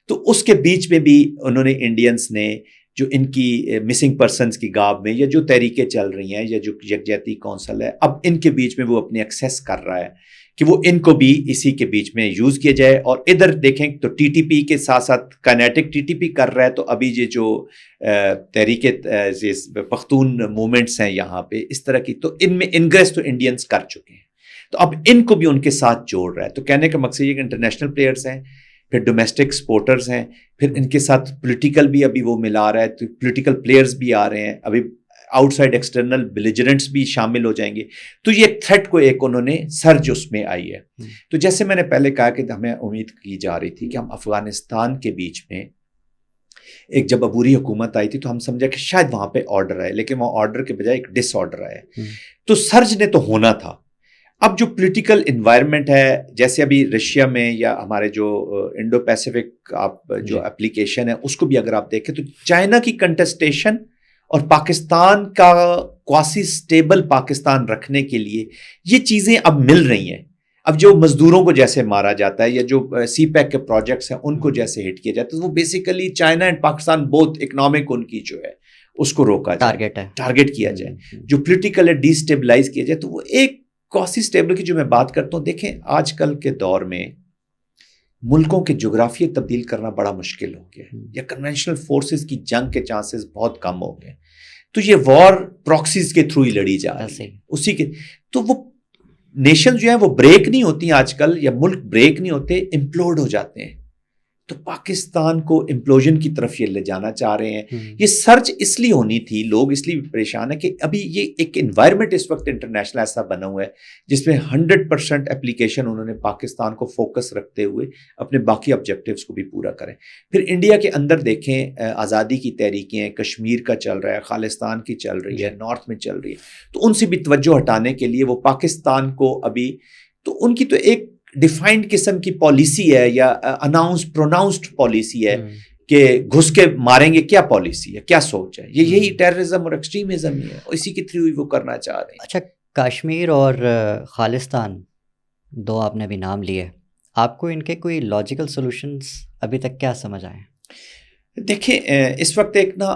تو اس کے بیچ میں بھی انہوں نے انڈینس نے جو ان کی مسنگ پرسنز کی گاب میں یا جو تحریکیں چل رہی ہیں یا جو یکجہتی کونسل ہے, اب ان کے بیچ میں وہ اپنی ایکسیس کر رہا ہے کہ وہ ان کو بھی اسی کے بیچ میں یوز کیا جائے. اور ادھر دیکھیں تو ٹی ٹی پی کے ساتھ ساتھ کائنیٹک ٹی ٹی پی کر رہا ہے. تو ابھی یہ جو تحریک پختون موومنٹس ہیں یہاں پہ اس طرح کی, تو ان میں انگریس تو انڈینس کر چکے ہیں, تو اب ان کو بھی ان کے ساتھ جوڑ رہا ہے. تو کہنے کا مقصد یہ کہ انٹرنیشنل پلیئرز ہیں, پھر ڈومیسٹک سپورٹرز ہیں, پھر ان کے ساتھ پولیٹیکل بھی ابھی وہ ملا رہا ہے, تو پولیٹیکل پلیئرز بھی آ رہے ہیں, ابھی آؤٹ سائڈ ایکسٹرنل بیلیجرنٹس بھی شامل ہو جائیں گے. تو یہ ایک تھریٹ کو ایک انہوں نے سرج اس میں آئی ہے. تو جیسے میں نے پہلے کہا کہ ہمیں امید کی جا رہی تھی کہ ہم افغانستان کے بیچ میں ایک جب عبوری حکومت آئی تھی تو ہم سمجھا کہ شاید وہاں پہ آرڈر آئے, لیکن وہ آرڈر کے بجائے ایک ڈس آرڈر آئے. تو سرج نے تو ہونا تھا. اب جو پولیٹیکل انوائرمنٹ ہے, جیسے ابھی رشیا میں یا ہمارے جو انڈو پیسیفک آپ جو اپلیکیشن ہے اس کو بھی اگر آپ دیکھیں تو چائنا کی کنٹسٹیشن اور پاکستان کا کواسی سٹیبل پاکستان رکھنے کے لیے یہ چیزیں اب مل رہی ہیں. اب جو مزدوروں کو جیسے مارا جاتا ہے یا جو سی پیک کے پروجیکٹس ہیں ان کو جیسے ہٹ کیا جاتا ہے, وہ basically China and Pakistan both economic ان کی جو ہے اس کو روکا جائے, ٹارگیٹ کیا جائے, جو پولیٹیکل ہے ڈی اسٹیبلائز کیا جائے. تو وہ ایک کواسی سٹیبل کی جو میں بات کرتا ہوں, دیکھیں آج کل کے دور میں ملکوں کے جغرافیہ تبدیل کرنا بڑا مشکل ہو گیا ہے، یا کنونشنل فورسز کی جنگ کے چانسز بہت کم ہو گئے، تو یہ وار پراکسیز کے تھرو ہی لڑی جا رہی ہے اسی کے. تو وہ نیشن جو ہیں وہ بریک نہیں ہوتی آج کل، یا ملک بریک نہیں ہوتے، امپلوڈ ہو جاتے ہیں. تو پاکستان کو امپلوژن کی طرف یہ لے جانا چاہ رہے ہیں. یہ سرچ اس لیے ہونی تھی، لوگ اس لیے پریشان ہیں کہ ابھی یہ ایک انوائرمنٹ اس وقت انٹرنیشنل ایسا بنا ہوا ہے جس میں 100% اپلیکیشن انہوں نے پاکستان کو فوکس رکھتے ہوئے اپنے باقی آبجیکٹیوز کو بھی پورا کریں. پھر انڈیا کے اندر دیکھیں آزادی کی تحریکیں، کشمیر کا چل رہا ہے، خالستان کی چل رہی ہے، نارتھ میں چل رہی ہے، تو ان سے بھی توجہ ہٹانے کے لیے وہ پاکستان کو ابھی تو ان کی تو ایک ڈیفائنڈ قسم کی پالیسی ہے، یا پروناؤنسڈ پالیسی ہے کہ گھس کے ماریں گے. کیا پالیسی ہے، کیا سوچ ہے؟ یہی ٹیررزم اور ایکسٹریمزم ہی ہے، اسی کے تھرو ہی وہ کرنا چاہ رہے ہیں. اچھا، کشمیر اور خالستان دو آپ نے بھی نام لیے، آپ کو ان کے کوئی لاجیکل سولوشنز ابھی تک کیا سمجھ آئے؟ دیکھیں اس وقت ایک نا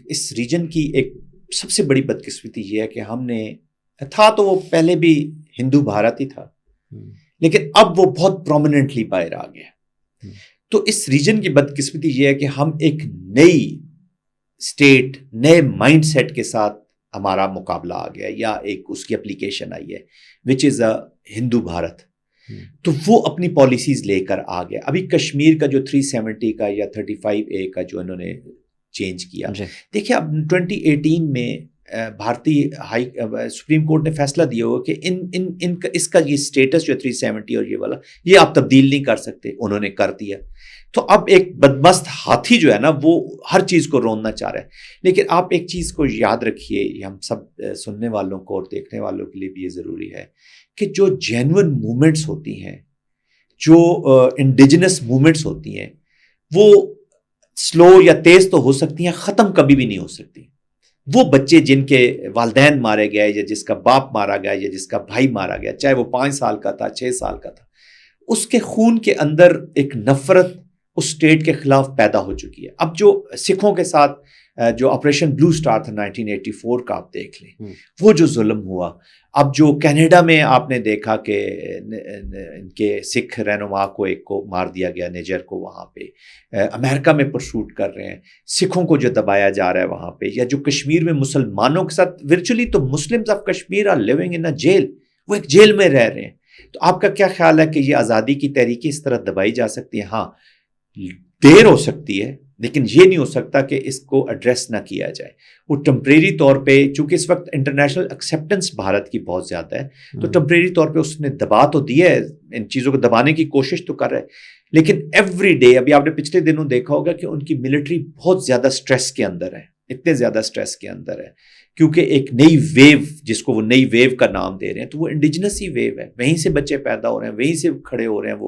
اس ریجن کی ایک سب سے بڑی بدقسمتی یہ ہے کہ ہم نے تھا تو وہ پہلے بھی ہندو بھارت ہی تھا، لیکن اب وہ بہت پرومیننٹلی باہر آ گیا. تو اس ریجن کی بدقسمتی یہ ہے کہ ہم ایک نئی اسٹیٹ، نئے مائنڈ سیٹ کے ساتھ ہمارا مقابلہ آ گیا، یا ایک اس کی اپلیکیشن آئی ہے وچ از اے ہندو بھارت. تو وہ اپنی پالیسیز لے کر آ گیا. ابھی کشمیر کا جو 370 کا یا 35A کا جو انہوں نے چینج کیا، دیکھیں اب 2018 میں بھارتی سپریم کورٹ نے فیصلہ دیا ہوا کہ اس کا یہ اسٹیٹس جو 370 اور یہ والا یہ آپ تبدیل نہیں کر سکتے. انہوں نے کر دیا. تو اب ایک بدمست ہاتھی جو ہے نا وہ ہر چیز کو روننا چاہ رہا ہے. لیکن آپ ایک چیز کو یاد رکھیے، یہ ہم سب سننے والوں کو اور دیکھنے والوں کے لیے بھی یہ ضروری ہے کہ جو جینوئن موومنٹس ہوتی ہیں، جو انڈیجنس موومنٹس ہوتی ہیں، وہ سلو یا تیز تو ہو سکتی ہیں، ختم کبھی بھی نہیں ہو سکتی. وہ بچے جن کے والدین مارے گئے، یا جس کا باپ مارا گیا، یا جس کا بھائی مارا گیا، چاہے وہ 5 سال کا تھا، 6 سال کا تھا، اس کے خون کے اندر ایک نفرت اس اسٹیٹ کے خلاف پیدا ہو چکی ہے. اب جو سکھوں کے ساتھ جو آپریشن بلو سٹار تھا 1984 کا آپ دیکھ لیں، وہ جو ظلم ہوا. اب جو کینیڈا میں آپ نے دیکھا کہ ان کے سکھ رہنما کو ایک کو مار دیا گیا، نیجر کو، وہاں پہ امریکہ میں پرسوٹ کر رہے ہیں، سکھوں کو جو دبایا جا رہا ہے وہاں پہ، یا جو کشمیر میں مسلمانوں کے ساتھ ورچولی تو Muslims of Kashmir are living in a jail, وہ ایک جیل میں رہ رہے ہیں. تو آپ کا کیا خیال ہے کہ یہ آزادی کی تحریکیں اس طرح دبائی جا سکتی ہیں؟ ہاں دیر ہو سکتی ہے، لیکن یہ نہیں ہو سکتا کہ اس کو ایڈریس نہ کیا جائے. وہ ٹمپریری طور پہ، چونکہ اس وقت انٹرنیشنل ایکسیپٹنس بھارت کی بہت زیادہ ہے، تو ٹمپریری طور پہ اس نے دبا تو دیا ہے، ان چیزوں کو دبانے کی کوشش تو کر رہا ہے. لیکن ایوری ڈے، ابھی آپ نے پچھلے دنوں دیکھا ہوگا کہ ان کی ملٹری بہت زیادہ سٹریس کے اندر ہے، اتنے زیادہ سٹریس کے اندر ہے، کیونکہ ایک نئی ویو، جس کو وہ نئی ویو کا نام دے رہے ہیں، تو وہ انڈیجنس ہی ویو ہے. وہیں سے بچے پیدا ہو رہے ہیں، وہیں سے کھڑے ہو رہے ہیں،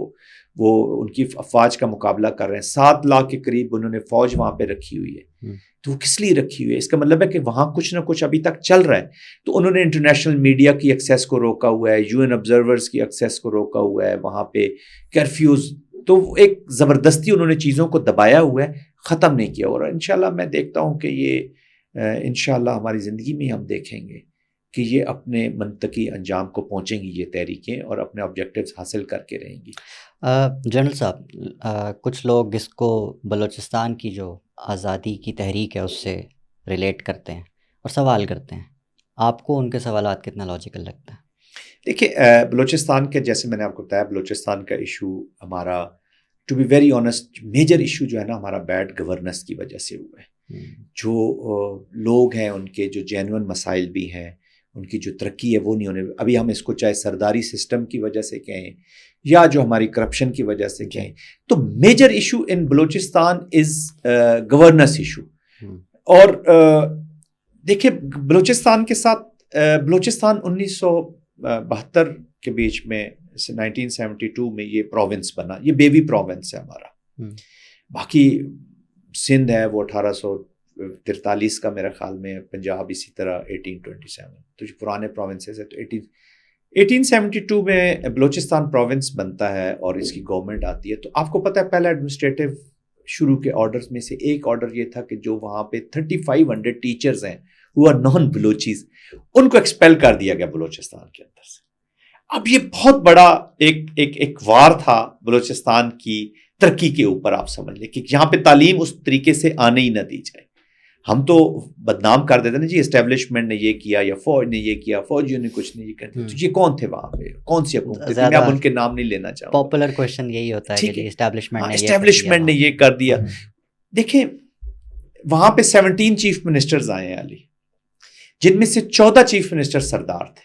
وہ ان کی افواج کا مقابلہ کر رہے ہیں. 7 لاکھ کے قریب انہوں نے فوج وہاں پہ رکھی ہوئی ہے. تو وہ کس لیے رکھی ہوئی ہے؟ اس کا مطلب ہے کہ وہاں کچھ نہ کچھ ابھی تک چل رہا ہے. تو انہوں نے انٹرنیشنل میڈیا کی ایکسیس کو روکا ہوا ہے، UN آبزرورز کی ایکسیس کو روکا ہوا ہے، وہاں پہ کرفیوز. تو ایک زبردستی انہوں نے چیزوں کو دبایا ہوا ہے، ختم نہیں کیا. اور انشاءاللہ میں دیکھتا ہوں کہ یہ انشاءاللہ ہماری زندگی میں ہم دیکھیں گے کہ یہ اپنے منطقی انجام کو پہنچیں گی، یہ تحریکیں، اور اپنے آبجیکٹیوز حاصل کر کے رہیں گی. جنرل صاحب، کچھ لوگ اس کو بلوچستان کی جو آزادی کی تحریک ہے اس سے ریلیٹ کرتے ہیں اور سوال کرتے ہیں. آپ کو ان کے سوالات کتنا لاجیکل لگتا ہے؟ دیکھیں بلوچستان کے، جیسے میں نے آپ کو بتایا، بلوچستان کا ایشو ہمارا، to be very honest, major issue جو ہے نا ہمارا بیڈ گورننس کی وجہ سے ہوا ہے. جو لوگ ہیں ان کے جو جینوئن مسائل بھی ہیں، ان کی جو ترقی ہے وہ نہیں ہونے. ابھی ہم اس کو چاہے سرداری سسٹم کی وجہ سے کہیں یا جو ہماری کرپشن کی وجہ سے کہیں، تو major issue in Balochistan is governance issue. اور دیکھیں بلوچستان کے ساتھ، بلوچستان 1972 کے بیچ میں 1972 میں یہ پروونس بنا، یہ بیوی پروونس ہے ہمارا. باقی سندھ ہے وہ 1843 کا میرا خیال میں، پنجاب اسی طرح 1827، تو جو پرانے پروونسز ہیں. تو 1872 میں بلوچستان پروونس بنتا ہے اور اس کی گورنمنٹ آتی ہے. تو آپ کو پتہ ہے پہلا ایڈمنسٹریٹو شروع کے آرڈرز میں سے ایک آرڈر یہ تھا کہ جو وہاں پہ 3500 ٹیچرز ہیں who are non بلوچیز، ان کو ایکسپیل کر دیا گیا بلوچستان کے اندر سے. اب یہ بہت بڑا ایک وار تھا بلوچستان کی ترقی کے اوپر. آپ سمجھ لیں کہ یہاں پہ تعلیم اس طریقے سے آنے ہی نہ دی جائے. ہم تو بدنام کر دیتے نا جی اسٹیبلشمنٹ نے یہ کیا یا فوج نے یہ کیا, فوجیوں نے کچھ نہیں کیا. تو یہ کون تھے وہاں پہ, کون سی حکومت تھی؟ میں اب ان کے نام نہیں لینا چاہوں گا. پاپولر کویسچن یہی ہوتا ہے کہ اسٹیبلشمنٹ نے یہ کر دیا. دیکھیں وہاں پہ 17 چیف منسٹرز آئے ہیں علی, جن میں سے 14 چیف منسٹر سردار تھے.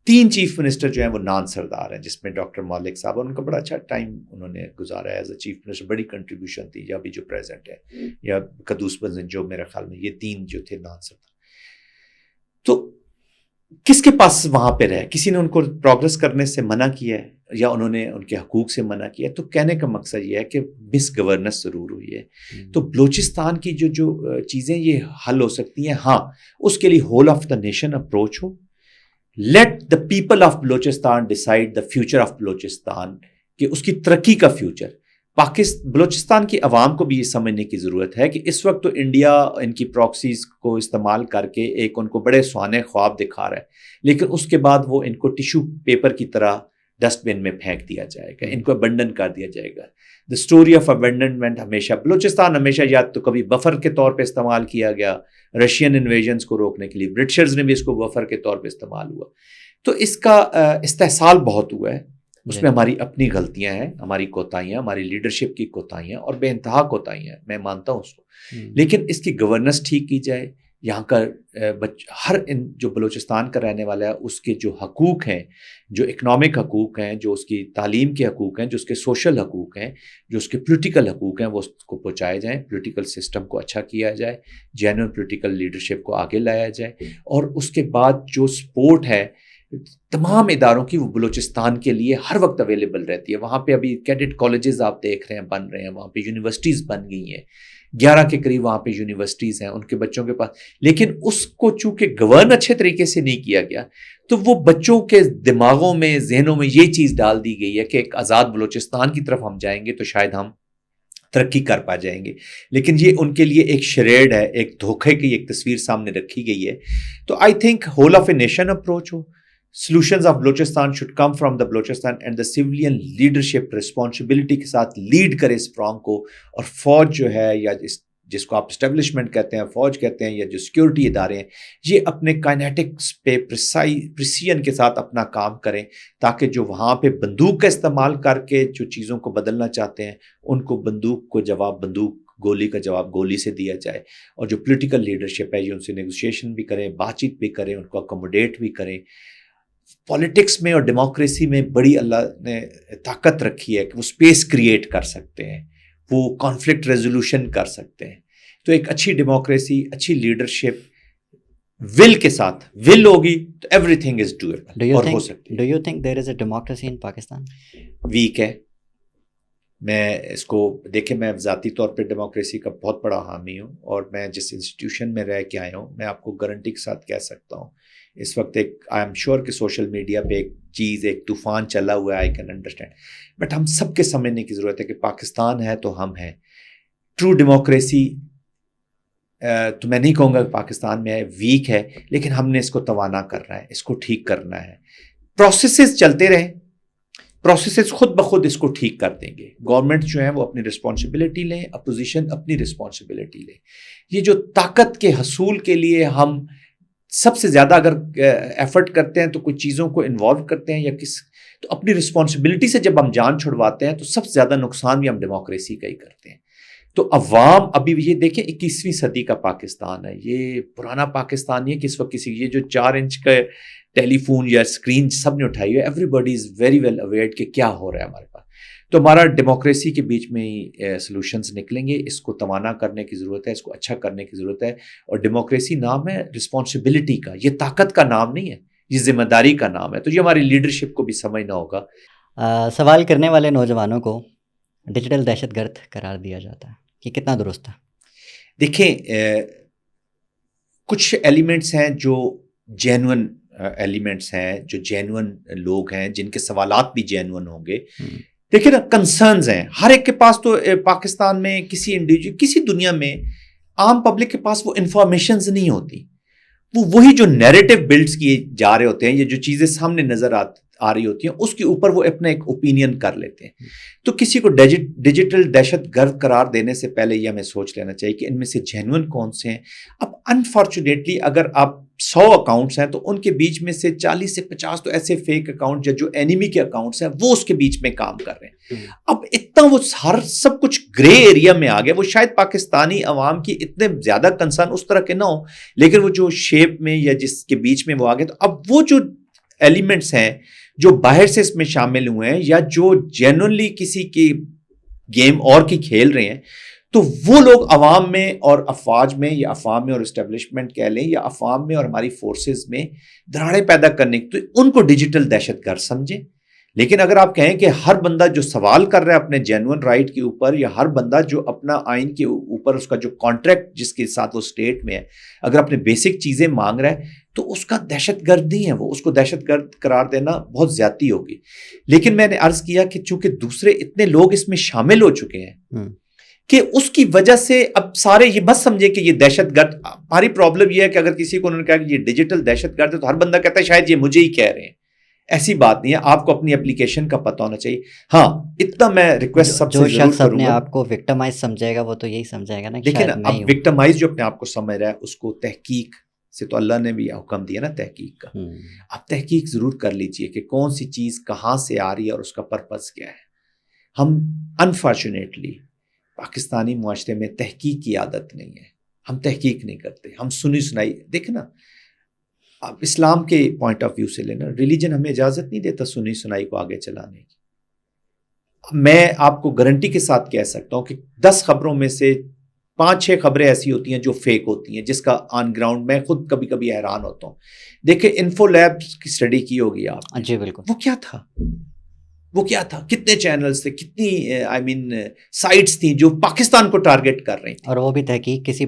3 چیف منسٹر جو ہیں وہ نان سردار ہیں, جس میں ڈاکٹر مالک صاحب, ان کا بڑا اچھا ٹائم انہوں نے گزارا ہے ایز اے چیف منسٹر, بڑی کنٹریبیوشن تھی. یا ابھی جو پریزنٹ ہے, یا قدوس بزن, جو میرے خیال میں یہ 3 جو تھے نان سردار. تو کس کے پاس وہاں پہ رہے؟ کسی نے ان کو پروگرس کرنے سے منع کیا ہے یا انہوں نے ان کے حقوق سے منع کیا ہے؟ تو کہنے کا مقصد یہ ہے کہ مس گورننس ضرور ہوئی ہے. تو بلوچستان کی جو چیزیں یہ حل ہو سکتی ہیں, ہاں اس کے لیے whole of the nation approach who. Let the people of Balochistan decide the future of Balochistan, کہ اس کی ترقی کا فیوچر. بلوچستان کی عوام کو بھی یہ سمجھنے کی ضرورت ہے کہ اس وقت تو انڈیا ان کی پراکسیز کو استعمال کر کے ایک ان کو بڑے سہانے خواب دکھا رہا ہے, لیکن اس کے بعد وہ ان کو ٹیشو پیپر کی طرح ڈسٹ بن میں پھینک دیا جائے گا, ان کو ابنڈن کر دیا جائے گا. دا اسٹوری آف ابنڈنمنٹ ہمیشہ بلوچستان ہمیشہ یا تو کبھی بفر کے طور پہ استعمال کیا گیا, رشین انویژنس کو روکنے کے لیے برٹشرز نے بھی اس کو بفر کے طور پہ استعمال ہوا. تو اس کا استحصال بہت ہوا ہے. اس میں ہماری اپنی غلطیاں ہیں, ہماری کوتاہیاں, ہماری لیڈرشپ کی کوتاہیاں, اور بے انتہا کوتاہیاں ہیں, میں مانتا ہوں اس کو. لیکن اس کی گورننس ٹھیک کی جائے. یہاں کا ہر جو بلوچستان کا رہنے والا ہے, اس کے جو حقوق ہیں, جو اکنامک حقوق ہیں, جو اس کی تعلیم کے حقوق ہیں, جو اس کے سوشل حقوق ہیں, جو اس کے پولیٹیکل حقوق ہیں, وہ اس کو پہنچائے جائیں. پولیٹیکل سسٹم کو اچھا کیا جائے, جینوئن پولیٹیکل لیڈرشپ کو آگے لایا جائے, اور اس کے بعد جو سپورٹ ہے تمام اداروں کی, وہ بلوچستان کے لیے ہر وقت اویلیبل رہتی ہے. وہاں پہ ابھی کیڈٹ کالجز آپ دیکھ رہے ہیں بن رہے ہیں, وہاں پہ یونیورسٹیز بن گئی ہیں, 11 کے قریب وہاں پہ یونیورسٹیز ہیں ان کے بچوں کے پاس. لیکن اس کو چونکہ گورن اچھے طریقے سے نہیں کیا گیا, تو وہ بچوں کے دماغوں میں, ذہنوں میں یہ چیز ڈال دی گئی ہے کہ ایک آزاد بلوچستان کی طرف ہم جائیں گے تو شاید ہم ترقی کر پا جائیں گے. لیکن یہ ان کے لیے ایک شریڈ ہے, ایک دھوکے کی ایک تصویر سامنے رکھی گئی ہے. تو I think whole of a nation approach who. Solutions of Balochistan should come from the Balochistan, and the civilian leadership responsibility کے ساتھ لیڈ کرے اس فرانگ کو. اور فوج جو ہے, یا جس کو آپ اسٹیبلشمنٹ کہتے ہیں, فوج کہتے ہیں, یا جو سیکیورٹی ادارے ہیں, یہ اپنے کائنیٹکس پہ پریسیژن کے ساتھ اپنا کام کریں, تاکہ جو وہاں پہ بندوق کا استعمال کر کے جو چیزوں کو بدلنا چاہتے ہیں, ان کو بندوق کو جواب بندوق, گولی کا جواب گولی سے دیا جائے. اور جو پولیٹیکل لیڈرشپ ہے, یہ ان سے نیگوشیشن بھی کریں, بات چیت بھی کریں, ان کو اکوموڈیٹ بھی کریں. پالیٹکس میں اور ڈیموکریسی میں بڑی اللہ نے طاقت رکھی ہے کہ وہ اسپیس کریٹ کر سکتے ہیں, وہ کانفلکٹ ریزولوشن کر سکتے ہیں. تو ایک اچھی ڈیموکریسی, اچھی لیڈرشپ ول کے ساتھ, ول ہوگی تو ایوری تھنگ از ڈویبل اور ہو سکتی ہے. Do you think there is a democracy in Pakistan? Weak ہے. میں اس کو دیکھیں, میں ذاتی طور پہ ڈیموکریسی کا بہت بڑا حامی ہوں, اور میں جس انسٹیٹیوشن میں رہ کے آیا ہوں, میں آپ کو گارنٹی کے ساتھ کہہ سکتا ہوں اس وقت ایک آئی ایم شیور کہ سوشل میڈیا پہ ایک چیز, ایک طوفان چلا ہوا ہے, آئی کین انڈرسٹینڈ. بٹ ہم سب کے سمجھنے کی ضرورت ہے کہ پاکستان ہے تو ہم ہیں. ٹرو ڈیموکریسی تو میں نہیں کہوں گا کہ پاکستان میں ہے, ویک ہے, لیکن ہم نے اس کو توانا کرنا ہے, اس کو ٹھیک کرنا ہے. پروسیسز چلتے رہیں, پروسیسز خود بخود اس کو ٹھیک کر دیں گے. گورنمنٹ جو ہیں وہ اپنی رسپانسبلٹی لیں, اپوزیشن اپنی رسپانسبلٹی لیں. یہ جو طاقت کے حصول کے لیے ہم سب سے زیادہ اگر ایفرٹ کرتے ہیں تو کچھ چیزوں کو انوالو کرتے ہیں, یا تو اپنی رسپانسبلٹی سے جب ہم جان چھڑواتے ہیں تو سب سے زیادہ نقصان بھی ہم ڈیموکریسی کا ہی کرتے ہیں. تو عوام ابھی یہ دیکھیں 21ویں صدی کا پاکستان ہے, یہ پرانا پاکستان نہیں ہے کہ اس وقت کسی, یہ جو 4 انچ کا ٹیلی فون یا اسکرین سب نے اٹھائی ہے, everybody is very well aware کہ کیا ہو رہا ہے ہمارے پاس. تو ہمارا ڈیموکریسی کے بیچ میں ہی سلوشنز نکلیں گے. اس کو توانا کرنے کی ضرورت ہے, اس کو اچھا کرنے کی ضرورت ہے. اور ڈیموکریسی نام ہے رسپانسبلٹی کا, یہ طاقت کا نام نہیں ہے, یہ ذمہ داری کا نام ہے. تو یہ ہماری لیڈرشپ کو بھی سمجھنا ہوگا. سوال کرنے والے نوجوانوں کو ڈیجیٹل دہشت گرد قرار دیا جاتا ہے, یہ کتنا درست ہے؟ دیکھیں, کچھ ایلیمنٹس ہیں جو جینون ایلیمنٹس ہیں, جو جینون لوگ ہیں, جن کے سوالات بھی جینون ہوں گے. دیکھیں نا, کنسرنز ہیں ہر ایک کے پاس. تو پاکستان میں کسی انڈیویجول, کسی دنیا میں عام پبلک کے پاس وہ انفارمیشنز نہیں ہوتی. وہ وہی جو نیریٹو بلڈز کیے جا رہے ہوتے ہیں, یہ جو چیزیں سامنے نظر آ رہی ہوتی ہیں, اس کے اوپر وہ اپنا ایک اوپینین کر لیتے ہیں. تو کسی کو ڈیجیٹل دہشت گرد قرار دینے سے پہلے یہ ہمیں سوچ لینا چاہیے کہ ان میں سے جینوئن کون سے ہیں. اب انفارچونیٹلی اگر آپ 100 اکاؤنٹس ہیں تو ان کے بیچ میں سے 40 سے 50 تو ایسے فیک اکاؤنٹ جو اینیمی کے اکاؤنٹس ہیں وہ اس کے بیچ میں کام کر رہے ہیں. اب اتنا وہ سب کچھ گرے ایریا میں آ گیا. وہ شاید پاکستانی عوام کی اتنے زیادہ کنسرن اس طرح کے نہ ہو, لیکن وہ جو شیپ میں یا جس کے بیچ میں وہ آ گئے, تو اب وہ جو ایلیمنٹس ہیں جو باہر سے اس میں شامل ہوئے ہیں یا جو جینوئنلی کسی کی گیم اور کی کھیل رہے ہیں, تو وہ لوگ عوام میں اور افواج میں یا افواج میں اور اسٹیبلشمنٹ کہہ لیں یا افواج میں اور ہماری فورسز میں دراڑیں پیدا کرنے, تو ان کو ڈیجیٹل دہشت گرد سمجھیں. لیکن اگر آپ کہیں کہ ہر بندہ جو سوال کر رہا ہے اپنے جینوئن رائٹ کے اوپر, یا ہر بندہ جو اپنا آئین کے اوپر اس کا جو کانٹریکٹ جس کے ساتھ وہ اسٹیٹ میں ہے اگر اپنے بیسک چیزیں مانگ رہا ہے, تو اس کا دہشت گرد نہیں ہے, وہ اس کو دہشت گرد قرار دینا بہت زیادتی ہوگی. لیکن میں نے عرض کیا کہ چونکہ دوسرے اتنے لوگ اس میں شامل ہو چکے ہیں کہ اس کی وجہ سے اب سارے یہ مت سمجھے کہ یہ دہشت گرد. ہماری پرابلم یہ ہے کہ اگر کسی کو انہوں نے کہا کہ یہ ڈیجیٹل دہشت گرد ہے تو ہر بندہ کہتا ہے شاید یہ مجھے ہی کہہ رہے ہیں. ایسی بات نہیں ہے, آپ کو اپنی اپلیکیشن کا پتہ ہونا چاہیے. ہاں اتنا میں ریکویسٹ سب سے ضرور کروں گا, جو شخص اپنے آپ کو وکٹمائز سمجھے گا وہ تو یہی سمجھے گا نا. لیکن اب وکٹمائز جو اپنے آپ کو سمجھ رہا ہے اس کو تحقیق سے, تو اللہ نے بھی حکم دیا نا تحقیق کا, آپ تحقیق ضرور کر لیجئے کہ کون سی چیز کہاں سے آ رہی ہے اور اس کا پرپس کیا ہے. ہم انفارچونیٹلی پاکستانی معاشرے میں تحقیق کی عادت نہیں ہے, ہم تحقیق نہیں کرتے, ہم سنی سنائی. دیکھیں نا, اب اسلام کے پوائنٹ آف ویو سے لینا, ریلیجن ہمیں اجازت نہیں دیتا سنی سنائی کو آگے چلانے کی. میں آپ کو گارنٹی کے ساتھ کہہ سکتا ہوں کہ 10 خبروں میں سے 5-6 خبریں ایسی ہوتی ہیں جو فیک ہوتی ہیں, جس کا آن گراؤنڈ میں خود کبھی کبھی حیران ہوتا ہوں. دیکھیں انفو لیب کی اسٹڈی کی ہوگی آپ, جی بالکل, وہ کیا تھا, وہ کیا تھا, کتنے چینلز تھے, کتنی سائٹس تھیں جو پاکستان کو ٹارگٹ کر رہی تھیں, اور وہ بھی تحقیق کسی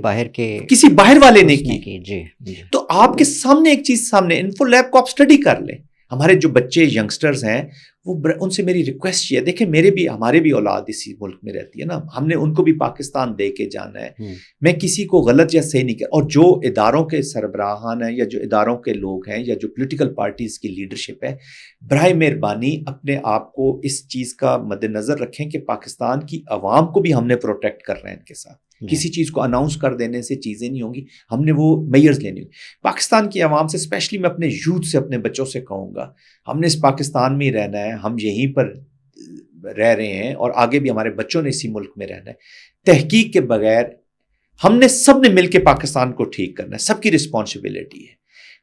باہر والے نے کی. جی. تو آپ کے سامنے ایک چیز سامنے, انفو لیب کو آپ اسٹڈی کر لیں. ہمارے جو بچے ینگسٹرز ہیں وہ ان سے میری ریکویسٹ یہ ہے, دیکھیں ہمارے بھی اولاد اسی ملک میں رہتی ہے نا, ہم نے ان کو بھی پاکستان دے کے جانا ہے. میں کسی کو غلط یا صحیح نہیں کہہ, اور جو اداروں کے سربراہان ہیں یا جو اداروں کے لوگ ہیں یا جو پولیٹیکل پارٹیز کی لیڈرشپ ہے, برائے مہربانی اپنے آپ کو اس چیز کا مد نظر رکھیں کہ پاکستان کی عوام کو بھی ہم نے پروٹیکٹ کر رہے ہیں ان کے ساتھ. کسی چیز کو اناؤنس کر دینے سے چیزیں نہیں ہوں گی, ہم نے وہ میئرز لینی ہوگی. پاکستان کی عوام سے, اسپیشلی میں اپنے یوتھ سے, اپنے بچوں سے کہوں گا, ہم نے اس پاکستان میں ہی رہنا ہے, ہم یہیں پر رہ رہے ہیں اور آگے بھی ہمارے بچوں نے اسی ملک میں رہنا ہے. تحقیق کے بغیر ہم نے سب نے مل کے پاکستان کو ٹھیک کرنا ہے, سب کی رسپانسبلٹی ہے.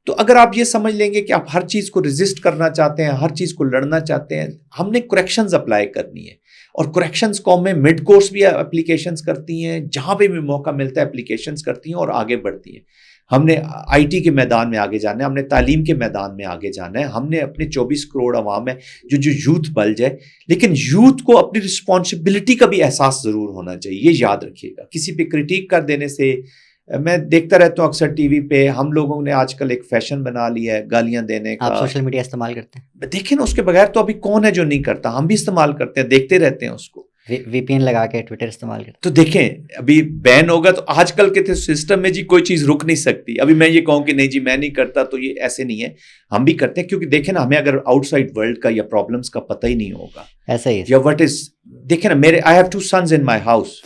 تو اگر آپ یہ سمجھ لیں گے کہ آپ ہر چیز کو ریزسٹ کرنا چاہتے ہیں, ہر چیز کو لڑنا چاہتے ہیں, ہم نے کریکشنز اپلائی کرنی ہے. اور کریکشنز قومیں مڈ کورس بھی اپلیکیشنز کرتی ہیں, جہاں پہ بھی موقع ملتا ہے اپلیکیشنز کرتی ہیں اور آگے بڑھتی ہیں. ہم نے آئی ٹی کے میدان میں آگے جانا ہے, ہم نے تعلیم کے میدان میں آگے جانا ہے, ہم نے اپنے 24 کروڑ عوام ہے جو یوتھ بلج ہے, لیکن یوتھ کو اپنی رسپانسبلٹی کا بھی احساس ضرور ہونا چاہیے. یہ یاد رکھیے گا, کسی پہ کرٹیک کر دینے سے, میں دیکھتا رہتا ہوں اکثر ٹی وی پہ, ہم لوگوں نے آج کل ایک فیشن بنا لیا ہے گالیاں دینے کا. آپ سوشل میڈیا استعمال کرتے ہیں؟ دیکھیں نا, اس کے بغیر تو ابھی کون ہے جو نہیں کرتا, ہم بھی استعمال کرتے ہیں, دیکھتے رہتے ہیں اس کو. وی پی این لگا کے ٹویٹر استعمال کرتے ہیں. تو دیکھیں ابھی بین ہوگا تو آج کل کے سسٹم میں جی کوئی چیز رک نہیں سکتی. ابھی میں یہ کہوں کہ نہیں جی میں نہیں کرتا, تو یہ ایسے نہیں ہے, ہم بھی کرتے ہیں. کیونکہ دیکھیں نا, ہمیں اگر آؤٹ سائڈ ورلڈ کا یا پرابلمس کا پتہ ہی نہیں ہوگا, ایسا ہی یا وٹ از, دیکھیں نا میرے I have 2 sons in my house,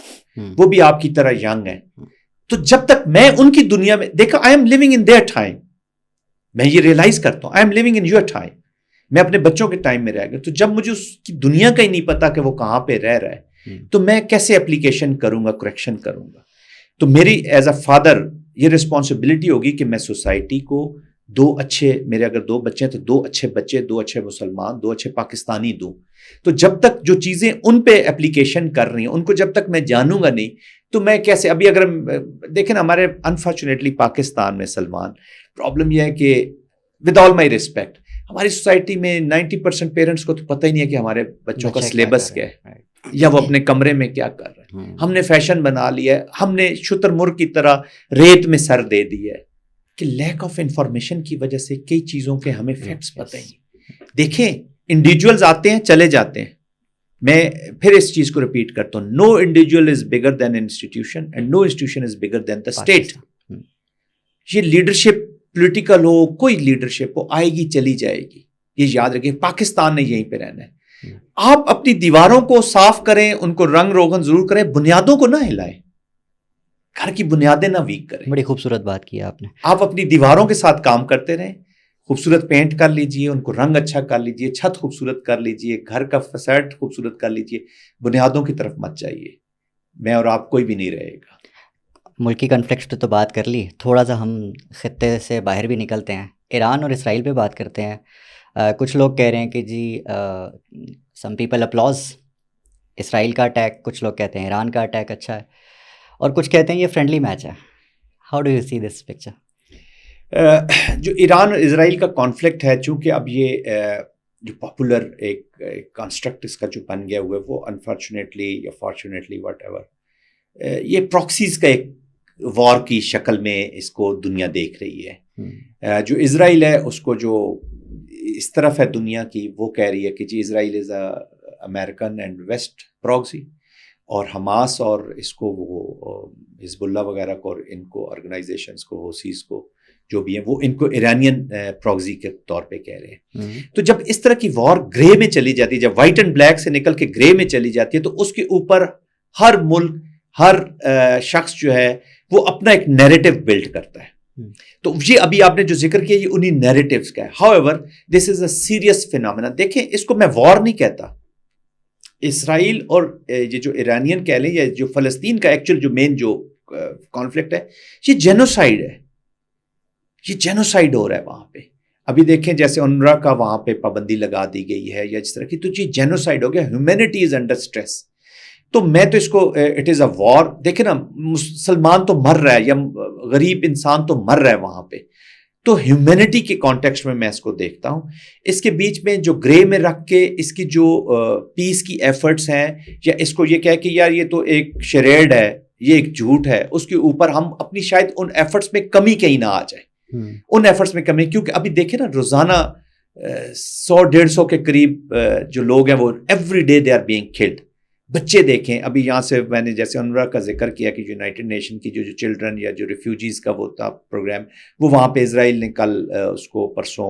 وہ بھی آپ کی طرح ینگ ہیں. تو جب تک میں ان کی دنیا میں, دیکھا I'm living in their time, میں یہ ریئلائز کرتا ہوں, I'm living in your time, میں اپنے بچوں کے ٹائم میں رہ گیا. تو جب مجھے اس کی دنیا کا ہی نہیں پتا کہ وہ کہاں پہ رہ رہا ہے, تو میں کیسے اپلیکیشن کروں گا, کریکشن کروں گا. تو میری ایز اے فادر یہ رسپانسبلٹی ہوگی کہ میں سوسائٹی کو 2 اچھے, میرے اگر 2 بچے ہیں تو 2 اچھے بچے, 2 اچھے مسلمان, 2 اچھے پاکستانی دوں. تو جب تک جو چیزیں ان پہ اپلیکیشن کر رہی ہیں ان کو جب تک میں جانوں گا نہیں, تو میں کیسے. ابھی اگر دیکھیں نا, ہمارے انفارچونیٹلی پاکستان میں سلمان پرابلم یہ ہے کہ ود آل مائی ریسپیکٹ, ہماری سوسائٹی میں 90% پیرنٹس کو تو پتہ ہی نہیں ہے کہ ہمارے بچوں کا سلیبس کیا ہے یا وہ اپنے کمرے میں کیا کر رہے ہیں. ہم نے فیشن بنا لیا ہے, ہم نے شتر مرغ کی طرح ریت میں سر دے دی ہے کہ لیک آف انفارمیشن کی وجہ سے کئی چیزوں کے ہمیں فیکٹس پتہ ہی نہیں. دیکھیں انڈیویجولز آتے ہیں چلے جاتے ہیں, میں پھر اس چیز کو ریپیٹ کرتا ہوں, no individual is bigger than institution and no institution is bigger than the state. یہ لیڈرشپ پولیٹیکل ہو, کوئی لیڈرشپ ہو, آئے گی چلی جائے گی. یہ یاد رکھیں, پاکستان نے یہیں پہ رہنا ہے. آپ اپنی دیواروں کو صاف کریں, ان کو رنگ روغن ضرور کریں, بنیادوں کو نہ ہلائیں, گھر کی بنیادیں نہ ویک کریں. بڑی خوبصورت بات کی آپ نے. آپ اپنی دیواروں کے ساتھ کام کرتے رہیں, خوبصورت پینٹ کر لیجئے, ان کو رنگ اچھا کر لیجئے, چھت خوبصورت کر لیجئے, گھر کا فساد خوبصورت کر لیجئے, بنیادوں کی طرف مت جائیے. میں اور آپ کوئی بھی نہیں رہے گا. ملکی کنفلکٹ تو بات کر لی, تھوڑا سا ہم خطے سے باہر بھی نکلتے ہیں, ایران اور اسرائیل پہ بات کرتے ہیں. کچھ لوگ کہہ رہے ہیں کہ جی سم پیپل اپلاز اسرائیل کا اٹیک, کچھ لوگ کہتے ہیں ایران کا اٹیک اچھا ہے, اور کچھ کہتے ہیں یہ فرینڈلی میچ ہے. How do you see this picture? جو ایران اور اسرائیل کا کانفلکٹ ہے, چونکہ اب یہ جو پاپولر ایک کنسٹرکٹ اس کا جو بن گیا ہوا ہے, وہ انفارچونیٹلی یا فارچونیٹلی واٹ ایور, یہ پراکسیز کا ایک وار کی شکل میں اس کو دنیا دیکھ رہی ہے. جو اسرائیل ہے اس کو جو اس طرف ہے دنیا کی, وہ کہہ رہی ہے کہ جی اسرائیل از اے امریکن اینڈ ویسٹ پراکسی, اور حماس اور اس کو وہ حزب اللہ وغیرہ کو اور ان کو آرگنائزیشنز کو, ہوسیز کو جو بھی ہیں, وہ ان کو ایرانین پراکسی کے طور پہ کہہ رہے ہیں. تو جب اس طرح کی وار گرے میں چلی جاتی ہے, جب وائٹ اینڈ بلیک سے نکل کے گرے میں چلی جاتی ہے, تو اس کے اوپر ہر ملک, ہر شخص جو ہے وہ اپنا ایک نیریٹو بلڈ کرتا ہے. تو یہ ابھی آپ نے جو ذکر کیا, یہ انہی نیریٹیوز کا ہے. How ever this is a serious phenomena. دیکھیں, اس کو میں وار نہیں کہتا. اسرائیل اور یہ جو ایرانین کہہ لیں, یا جو فلسطین کا ایکچوئل جو مین جو کانفلکٹ ہے, یہ جینوسائیڈ ہے. یہ جینوسائیڈ ہو رہا ہے وہاں پہ. ابھی دیکھیں جیسے انروا کا وہاں پہ پابندی لگا دی گئی ہے یا جس طرح کی, تو یہ جینوسائیڈ ہو گیا. Humanity is under stress. تو میں تو اس کو اٹ از اے وار. دیکھیں نا, مسلمان تو مر رہا ہے یا غریب انسان تو مر رہا ہے وہاں پہ. تو ہیومینٹی کے کانٹیکسٹ میں اس کو دیکھتا ہوں. اس کے بیچ میں جو گرے میں رکھ کے اس کی جو پیس کی ایفرٹس ہیں, یا اس کو یہ کہہ کہ یار یہ تو ایک شریڈ ہے, یہ ایک جھوٹ ہے, اس کے اوپر ہم اپنی شاید ان ایفرٹس میں کمی کہیں نہ آ جائے. ان ایفرٹس میں کمی, کیونکہ ابھی دیکھیں نا روزانہ 100-150 کے قریب جو لوگ ہیں وہ every day they are being killed. بچے دیکھیں, ابھی یہاں سے میں نے جیسے انروا کا ذکر کیا کہ یونائٹڈ نیشن کی جو چلڈرن یا جو ریفیوجیز کا وہ تھا پروگرام, وہ وہاں پہ اسرائیل نے کل اس کو پرسوں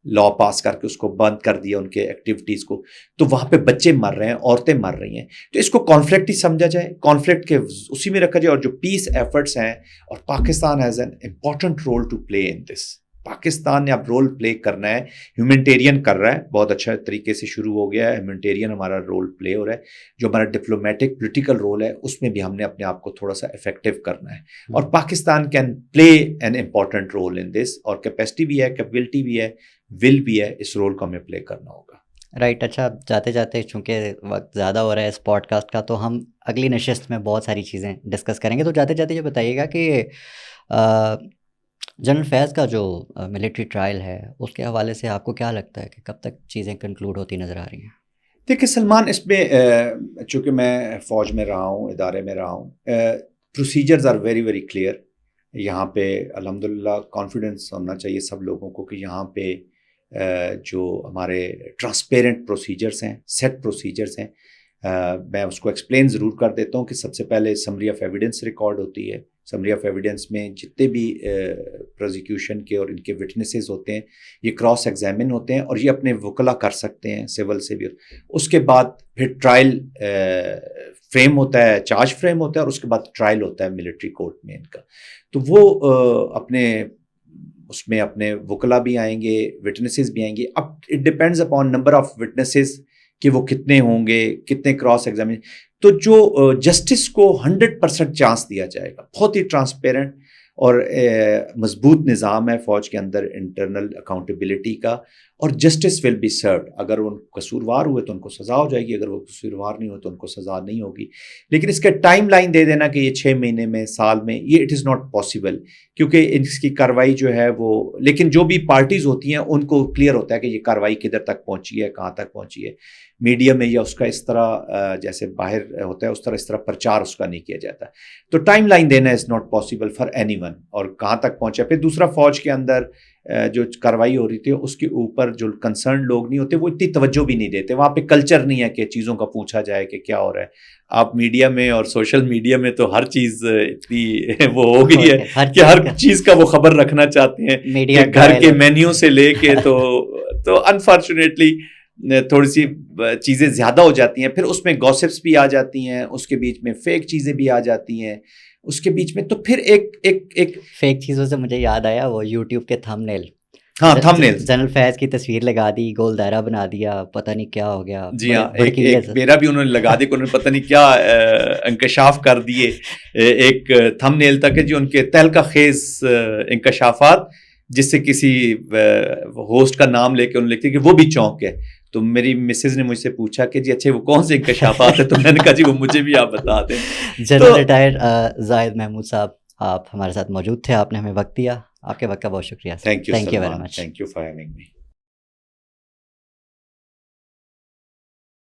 لا پاس کر کے اس کو بند کر دیا, ان کے ایکٹیویٹیز کو. تو وہاں پہ بچے مر رہے ہیں, عورتیں مر رہی ہیں. تو اس کو کانفلکٹ ہی سمجھا جائے, کانفلکٹ کے اسی میں رکھا جائے, اور جو پیس ایفرٹس ہیں, اور Pakistan has an important role to play in this. Pakistan نے اب رول پلے کرنا ہے, ہیومینٹیرین کر رہا ہے, بہت اچھا طریقے سے شروع ہو گیا ہے. ہیومینٹیرین ہمارا رول پلے ہو رہا ہے. جو ہمارا ڈپلومیٹک پولیٹیکل رول ہے, اس میں بھی ہم نے اپنے آپ کو تھوڑا سا افیکٹو کرنا ہے, اور Pakistan can play an important role in this, اور کیپیسٹی بھی ہے, کیپبلٹی بھی ہے, ول بھی ہے. اس رول کو ہمیں پلے کرنا ہوگا. رائٹ. اچھا, جاتے جاتے چونکہ وقت زیادہ ہو رہا ہے اس پوڈ کاسٹ کا, تو ہم اگلی نشست میں بہت ساری چیزیں ڈسکس کریں گے. تو جاتے جاتے یہ بتائیے گا کہ جنرل فیض کا جو ملٹری ٹرائل ہے, اس کے حوالے سے آپ کو کیا لگتا ہے کہ کب تک چیزیں کنکلوڈ ہوتی نظر آ رہی ہیں؟ دیکھیں سلمان, اس میں چونکہ میں فوج میں رہا ہوں, ادارے میں رہا ہوں, procedures are very very clear. یہاں پہ الحمدللہ کانفیڈنس ہونا چاہیے سب لوگوں کو کہ یہاں پہ جو ہمارے ٹرانسپیرنٹ پروسیجرز ہیں, سیٹ پروسیجرز ہیں. میں اس کو ایکسپلین ضرور کر دیتا ہوں کہ سب سے پہلے سمری آف ایویڈنس ریکارڈ ہوتی ہے. سمری آف ایویڈنس میں جتنے بھی پروزیکیوشن کے اور ان کے وٹنسز ہوتے ہیں, یہ کراس ایگزامن ہوتے ہیں, اور یہ اپنے وکلا کر سکتے ہیں سول سے بھی. اس کے بعد پھر ٹرائل فریم ہوتا ہے, چارج فریم ہوتا ہے, اور اس کے بعد ٹرائل ہوتا ہے ملٹری کورٹ میں ان کا. تو وہ اپنے اس میں اپنے وکلا بھی آئیں گے, وٹنسز بھی آئیں گے. اب it depends upon number of witnesses کہ وہ کتنے ہوں گے, کتنے کراس ایگزامن. تو جو جسٹس کو 100% چانس دیا جائے گا. بہت ہی ٹرانسپیرنٹ اور مضبوط نظام ہے فوج کے اندر انٹرنل اکاؤنٹیبلٹی کا, اور جسٹس ول بی سروڈ. اگر وہ قصوروار ہوئے تو ان کو سزا ہو جائے گی, اگر وہ قصوروار نہیں ہوئے تو ان کو سزا نہیں ہوگی. لیکن اس کے ٹائم لائن دے دینا کہ یہ 6 مہینے میں, سال میں, یہ اٹ از ناٹ پاسبل, کیونکہ اس کی کارروائی جو ہے وہ, لیکن جو بھی پارٹیز ہوتی ہیں ان کو کلیئر ہوتا ہے کہ یہ کارروائی کدھر تک پہنچی ہے, کہاں تک پہنچی ہے. میڈیا میں یا اس کا اس طرح جیسے باہر ہوتا ہے اس طرح پرچار اس کا نہیں کیا جاتا. تو ٹائم لائن دینا is not possible for any one, اور کہاں تک پہنچا. پھر دوسرا, فوج کے اندر جو کاروائی ہو رہی تھی اس کے اوپر جو کنسرن لوگ نہیں ہوتے وہ اتنی توجہ بھی نہیں دیتے. وہاں پہ کلچر نہیں ہے کہ چیزوں کا پوچھا جائے کہ کیا ہو رہا ہے. آپ میڈیا میں اور سوشل میڈیا میں تو ہر چیز اتنی وہ ہو گئی ہے کہ ہر چیز کا وہ خبر رکھنا چاہتے ہیں کہ گھر کے مینیو سے لے کے تو انفارچونیٹلی تھوڑی سی چیزیں زیادہ ہو جاتی ہیں. پھر اس میں گوسپس بھی آ جاتی ہیں, اس کے بیچ میں فیک چیزیں بھی آ جاتی ہیں اس کے بیچ میں. تو پھر ایک فیک چیزوں سے مجھے یاد آیا وہ یوٹیوب کے تھم نیل. ہاں تھم نیل, جنرل فیض کی تصویر لگا دی, گول دائرہ بنا دیا, پتہ نہیں کیا ہو گیا. جی ہاں, ایک میرا بھی انہوں نے لگا دیا, انہوں نے پتہ نہیں کیا انکشاف کر دیے. ایک تھم نیل تک ہے جو ان کے تہلکہ خیز انکشافات, جس سے کسی ہوسٹ کا نام لے کے انہوں نے لکھتے کہ وہ بھی چونک ہے. تو میری مسز نے مجھ سے پوچھا کہ جی اچھے وہ کون سے انکشافات ہیں, تو میں نے کہا جی وہ مجھے بھی آپ بتا دیں. جنرل ریٹائر زاہد محمود صاحب, آپ ہمارے ساتھ موجود تھے, آپ نے ہمیں وقت دیا, آپ کے وقت کا بہت شکریہ. Thank you very much. Thank you for having me.